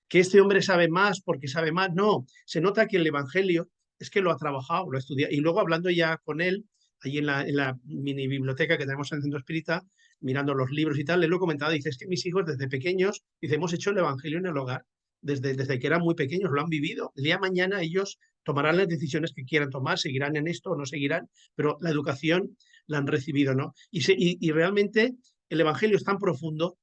¿Que este hombre sabe más porque sabe más? No, se nota que el Evangelio es que lo ha trabajado, lo ha estudiado. Y luego hablando ya con él, ahí en la mini biblioteca que tenemos en el Centro Espírita, mirando los libros y tal, le lo he comentado, dice, es que mis hijos desde pequeños, dice, hemos hecho el Evangelio en el hogar, desde que eran muy pequeños, lo han vivido. El día de mañana ellos tomarán las decisiones que quieran tomar, seguirán en esto o no seguirán, pero la educación la han recibido, ¿no? Y realmente el Evangelio es tan profundo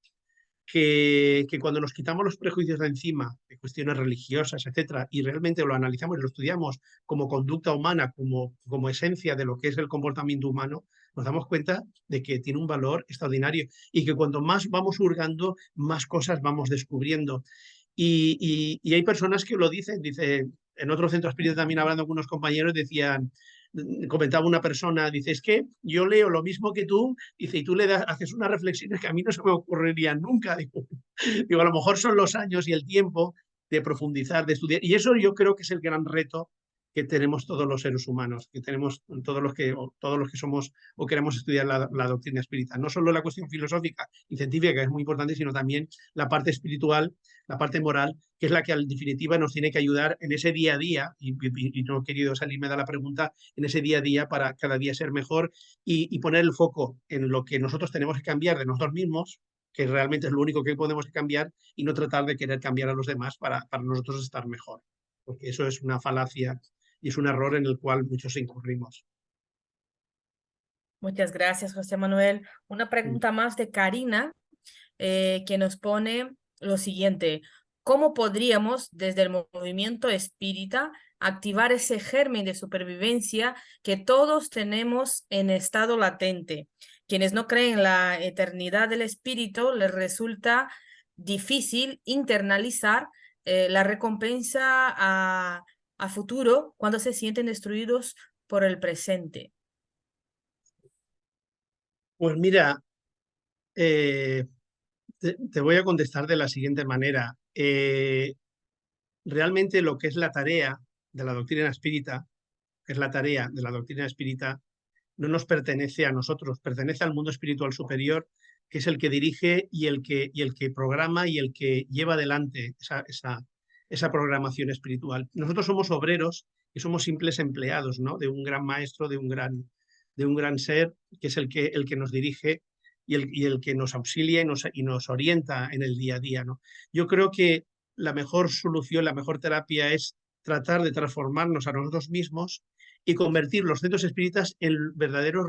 que cuando nos quitamos los prejuicios de encima, de cuestiones religiosas, etcétera, y realmente lo analizamos y lo estudiamos como conducta humana, como esencia de lo que es el comportamiento humano, nos damos cuenta de que tiene un valor extraordinario y que cuanto más vamos hurgando, más cosas vamos descubriendo. Y hay personas que lo dicen, en otro centro espírita también hablando con unos compañeros, comentaba una persona, dice, es que yo leo lo mismo que tú, dice, y tú haces unas reflexiones que a mí no se me ocurrirían nunca. Digo, a lo mejor son los años y el tiempo de profundizar, de estudiar, y eso yo creo que es el gran reto que tenemos todos los seres humanos, que tenemos todos los que somos o queremos estudiar la doctrina espírita. No solo la cuestión filosófica y científica, que es muy importante, sino también la parte espiritual, la parte moral, que es la que en definitiva nos tiene que ayudar en ese día a día, y no he querido salirme de la pregunta, en ese día a día para cada día ser mejor y poner el foco en lo que nosotros tenemos que cambiar de nosotros mismos, que realmente es lo único que podemos cambiar, y no tratar de querer cambiar a los demás para nosotros estar mejor, porque eso es una falacia y es un error en el cual muchos incurrimos. Muchas gracias, José Manuel. Una pregunta más de Karina, que nos pone lo siguiente. ¿Cómo podríamos, desde el movimiento espírita, activar ese germen de supervivencia que todos tenemos en estado latente? Quienes no creen en la eternidad del espíritu, les resulta difícil internalizar la recompensa a futuro cuando se sienten destruidos por el presente. Pues mira, te voy a contestar de la siguiente manera. Realmente lo que es la tarea de la doctrina espírita que es la tarea de la doctrina espírita, no nos pertenece a nosotros, pertenece al mundo espiritual superior, que es el que dirige y el que programa y el que lleva adelante esa programación espiritual. Nosotros somos obreros y somos simples empleados, ¿no?, de un gran maestro, de un gran ser, que es el que nos dirige y el que nos auxilia y nos orienta en el día a día, ¿no? Yo creo que la mejor solución, la mejor terapia es tratar de transformarnos a nosotros mismos y convertir los centros espíritas en verdaderos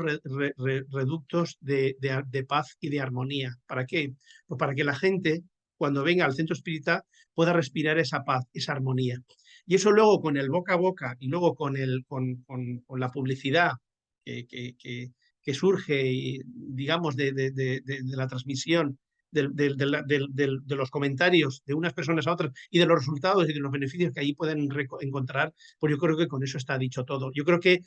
reductos de paz y de armonía. ¿Para qué? Pues para que la gente, cuando venga al centro espírita, pueda respirar esa paz, esa armonía. Y eso luego con el boca a boca y luego con la publicidad que surge, digamos, de la transmisión de los comentarios de unas personas a otras y de los resultados y de los beneficios que allí pueden encontrar, pues yo creo que con eso está dicho todo. Yo creo que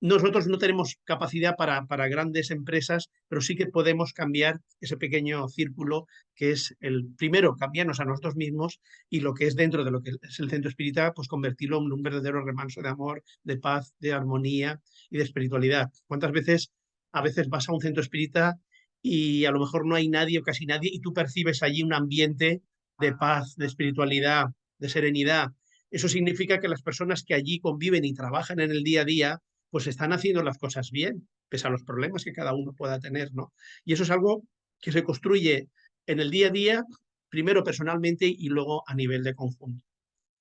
nosotros no tenemos capacidad para grandes empresas, pero sí que podemos cambiar ese pequeño círculo que es el primero, cambiarnos a nosotros mismos y lo que es dentro de lo que es el centro espírita, pues convertirlo en un verdadero remanso de amor, de paz, de armonía y de espiritualidad. ¿Cuántas veces a veces vas a un centro espírita y a lo mejor no hay nadie o casi nadie y tú percibes allí un ambiente de paz, de espiritualidad, de serenidad? Eso significa que las personas que allí conviven y trabajan en el día a día pues están haciendo las cosas bien, pese a los problemas que cada uno pueda tener, ¿no? Y eso es algo que se construye en el día a día, primero personalmente y luego a nivel de conjunto.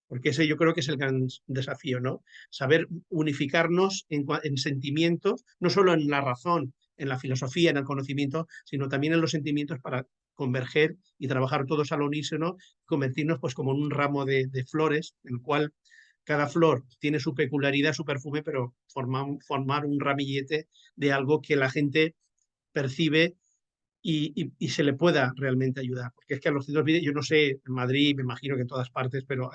Porque ese yo creo que es el gran desafío, ¿no? Saber unificarnos en sentimientos, no solo en la razón, en la filosofía, en el conocimiento, sino también en los sentimientos para converger y trabajar todos al unísono, convertirnos pues como en un ramo de flores, en el cual cada flor tiene su peculiaridad, su perfume, pero formar un ramillete de algo que la gente percibe y se le pueda realmente ayudar. Porque es que a los centros, yo no sé, en Madrid, me imagino que en todas partes, pero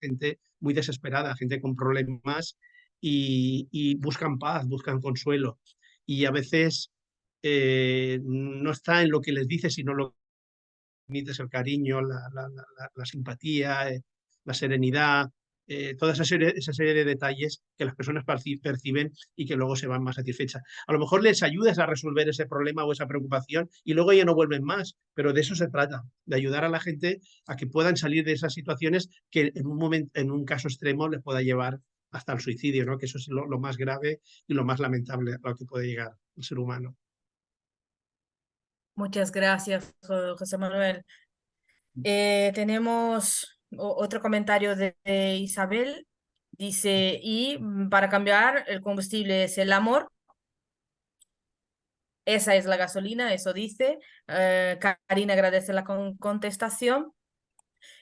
gente muy desesperada, gente con problemas y buscan paz, buscan consuelo. Y a veces no está en lo que les dices, sino lo que transmites, el cariño, la simpatía, la serenidad, toda esa serie de detalles que las personas perciben y que luego se van más satisfechas. A lo mejor les ayudas a resolver ese problema o esa preocupación y luego ya no vuelven más, pero de eso se trata, de ayudar a la gente a que puedan salir de esas situaciones que en un momento, en un caso extremo les pueda llevar hasta el suicidio, ¿no? Que eso es lo más grave y lo más lamentable a lo que puede llegar el ser humano. Muchas gracias, José Manuel. Tenemos otro comentario de Isabel. Dice, y para cambiar el combustible es el amor. Esa es la gasolina, eso dice. Karina agradece la contestación.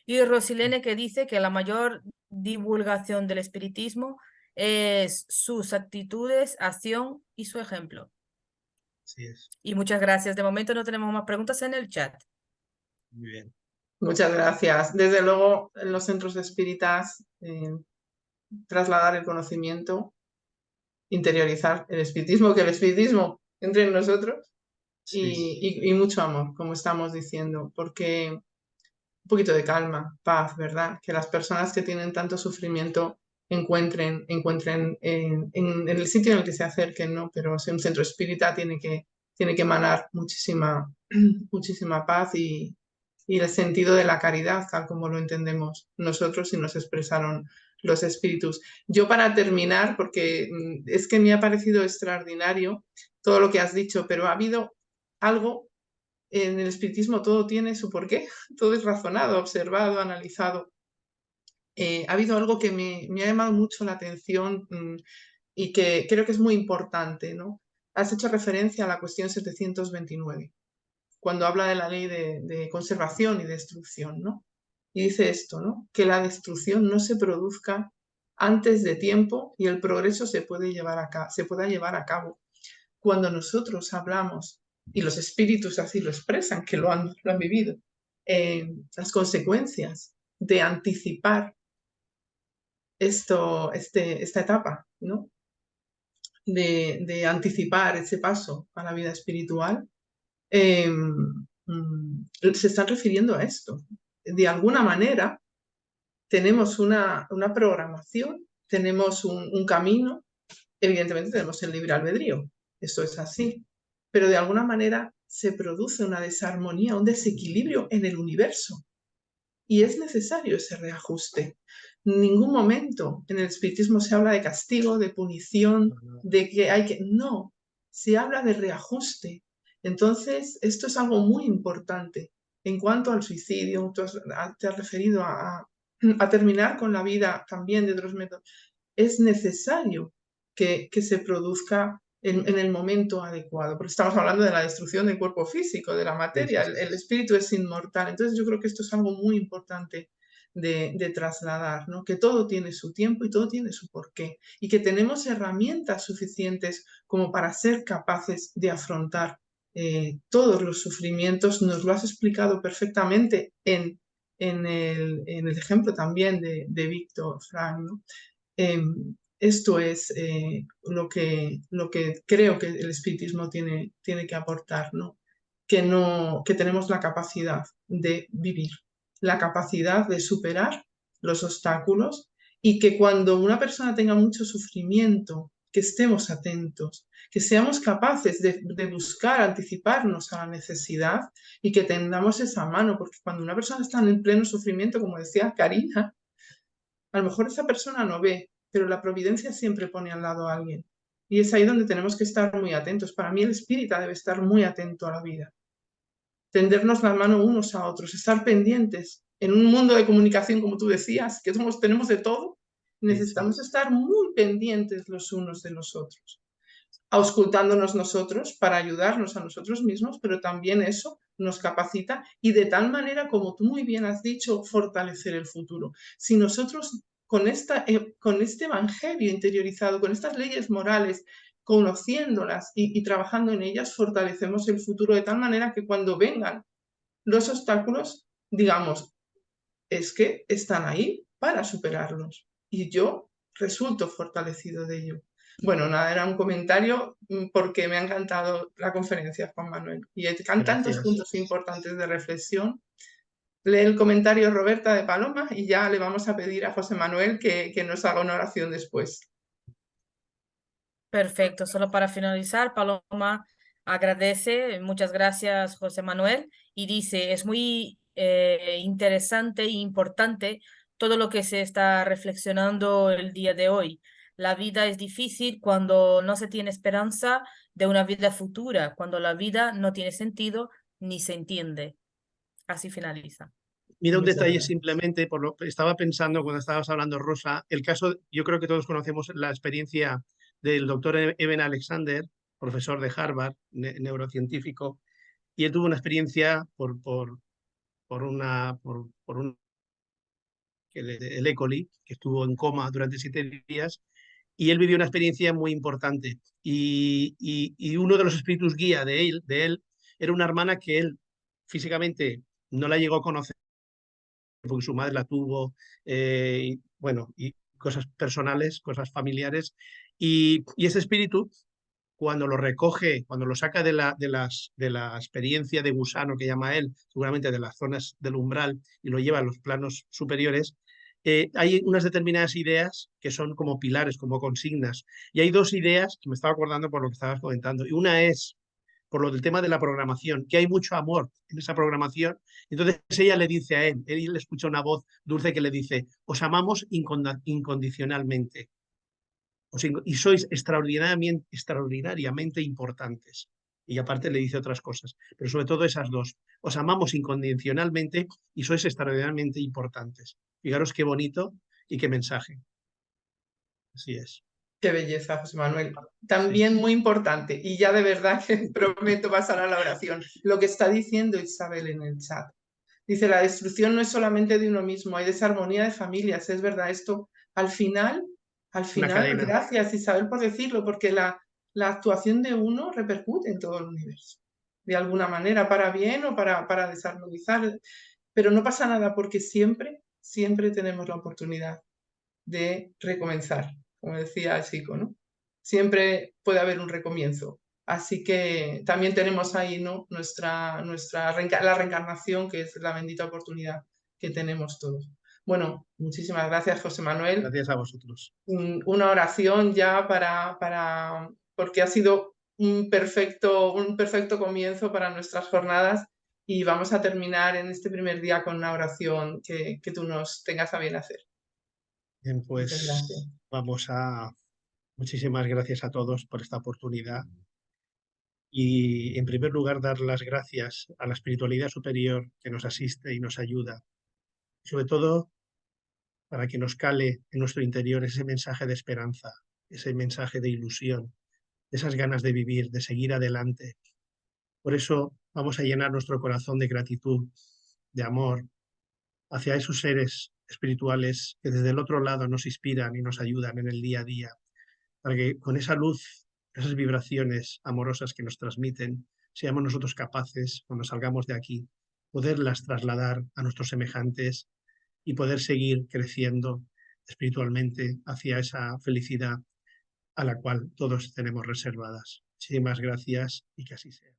Y Rosilene que dice que la mayor divulgación del espiritismo es sus actitudes, acción y su ejemplo. Así es. Y muchas gracias. De momento no tenemos más preguntas en el chat. Muy bien. Muchas gracias. Desde luego, en los centros espíritas, trasladar el conocimiento, interiorizar el espiritismo, que el espiritismo entre en nosotros y mucho amor, como estamos diciendo, porque un poquito de calma, paz, ¿verdad? Que las personas que tienen tanto sufrimiento encuentren en el sitio en el que se acerquen, ¿no? Pero si un centro espírita tiene que emanar muchísima paz y el sentido de la caridad, tal como lo entendemos nosotros y nos expresaron los espíritus. Yo para terminar, porque es que me ha parecido extraordinario todo lo que has dicho, pero ha habido algo, en el espiritismo todo tiene su porqué, todo es razonado, observado, analizado. Ha habido algo que me ha llamado mucho la atención y que creo que es muy importante, ¿no? Has hecho referencia a la cuestión 729, cuando habla de la ley de conservación y destrucción, ¿no? Y dice esto, ¿no? Que la destrucción no se produzca antes de tiempo y el progreso se pueda llevar a cabo. Cuando nosotros hablamos, y los espíritus así lo expresan, que lo han vivido, las consecuencias de anticipar esta etapa, ¿no? De anticipar ese paso a la vida espiritual, se están refiriendo a esto. De alguna manera tenemos una programación tenemos un camino, evidentemente tenemos el libre albedrío, eso es así, pero de alguna manera se produce una desarmonía, un desequilibrio en el universo y es necesario ese reajuste. En ningún momento en el espiritismo se habla de castigo, de punición, de que hay que... No, se habla de reajuste. Entonces, esto es algo muy importante. En cuanto al suicidio, tú te has referido a terminar con la vida también de otros métodos. Es necesario que se produzca en el momento adecuado, porque estamos hablando de la destrucción del cuerpo físico, de la materia, el espíritu es inmortal. Entonces yo creo que esto es algo muy importante de trasladar, ¿no? Que todo tiene su tiempo y todo tiene su porqué, y que tenemos herramientas suficientes como para ser capaces de afrontar todos los sufrimientos. Nos lo has explicado perfectamente en el ejemplo también de Víctor Frank, ¿no? Esto es lo que creo que el espiritismo tiene que aportar, ¿no? Que tenemos la capacidad de vivir, la capacidad de superar los obstáculos, y que cuando una persona tenga mucho sufrimiento, que estemos atentos, que seamos capaces de buscar, anticiparnos a la necesidad y que tengamos esa mano, porque cuando una persona está en pleno sufrimiento, como decía Karina, a lo mejor esa persona no ve, pero la providencia siempre pone al lado a alguien. Y es ahí donde tenemos que estar muy atentos. Para mí el espírita debe estar muy atento a la vida. Tendernos la mano unos a otros, estar pendientes. En un mundo de comunicación, como tú decías, que tenemos de todo, necesitamos estar muy pendientes los unos de los otros, auscultándonos nosotros para ayudarnos a nosotros mismos, pero también eso nos capacita y de tal manera, como tú muy bien has dicho, fortalecer el futuro. Si nosotros con este evangelio interiorizado, con estas leyes morales, conociéndolas y trabajando en ellas, fortalecemos el futuro de tal manera que cuando vengan los obstáculos, digamos, es que están ahí para superarlos y yo resulto fortalecido de ello. Bueno, nada, era un comentario porque me ha encantado la conferencia, Juan Manuel, y hay tantos puntos importantes de reflexión. Lee el comentario Roberta de Paloma y ya le vamos a pedir a José Manuel que nos haga una oración después. Perfecto, solo para finalizar, Paloma agradece, muchas gracias José Manuel, y dice, es muy interesante e importante todo lo que se está reflexionando el día de hoy. La vida es difícil cuando no se tiene esperanza de una vida futura, cuando la vida no tiene sentido ni se entiende. Así finaliza. Mira un detalle simplemente, por lo que estaba pensando cuando estabas hablando, Rosa, el caso, yo creo que todos conocemos la experiencia del doctor Eben Alexander, profesor de Harvard, neurocientífico, y él tuvo una experiencia el E. coli, que estuvo en coma durante 7 días, y él vivió una experiencia muy importante. Y uno de los espíritus guía de él era una hermana que él físicamente no la llegó a conocer porque su madre la tuvo, y, bueno, y cosas personales, cosas familiares. Y ese espíritu, cuando lo recoge, cuando lo saca de la experiencia de gusano que llama él, seguramente de las zonas del umbral, y lo lleva a los planos superiores, hay unas determinadas ideas que son como pilares, como consignas. Y hay dos ideas que me estaba acordando por lo que estabas comentando. Y una es por lo del tema de la programación, que hay mucho amor en esa programación. Entonces ella le dice a él le escucha una voz dulce que le dice, os amamos incondicionalmente y sois extraordinariamente importantes. Y aparte le dice otras cosas, pero sobre todo esas dos. Os amamos incondicionalmente y sois extraordinariamente importantes. Fijaros qué bonito y qué mensaje. Así es. Qué belleza, José Manuel. También muy importante, y ya de verdad que prometo pasar a la oración, lo que está diciendo Isabel en el chat. Dice, la destrucción no es solamente de uno mismo, hay desarmonía de familias, es verdad esto. Al final, gracias Isabel por decirlo, porque la actuación de uno repercute en todo el universo, de alguna manera, para bien o para desarmonizar, pero no pasa nada porque siempre tenemos la oportunidad de recomenzar, como decía el chico, ¿no? Siempre puede haber un recomienzo. Así que también tenemos ahí, ¿no? la reencarnación, que es la bendita oportunidad que tenemos todos. Bueno, muchísimas gracias, José Manuel. Gracias a vosotros. Una oración ya porque ha sido un perfecto comienzo para nuestras jornadas y vamos a terminar en este primer día con una oración que tú nos tengas a bien hacer. Bien, Muchas pues gracias. muchísimas gracias a todos por esta oportunidad. Y en primer lugar, dar las gracias a la espiritualidad superior que nos asiste y nos ayuda. Sobre todo para que nos cale en nuestro interior ese mensaje de esperanza, ese mensaje de ilusión, esas ganas de vivir, de seguir adelante. Por eso vamos a llenar nuestro corazón de gratitud, de amor hacia esos seres espirituales que desde el otro lado nos inspiran y nos ayudan en el día a día, para que con esa luz, esas vibraciones amorosas que nos transmiten, seamos nosotros capaces, cuando salgamos de aquí, poderlas trasladar a nuestros semejantes y poder seguir creciendo espiritualmente hacia esa felicidad a la cual todos tenemos reservadas. Muchísimas gracias y que así sea.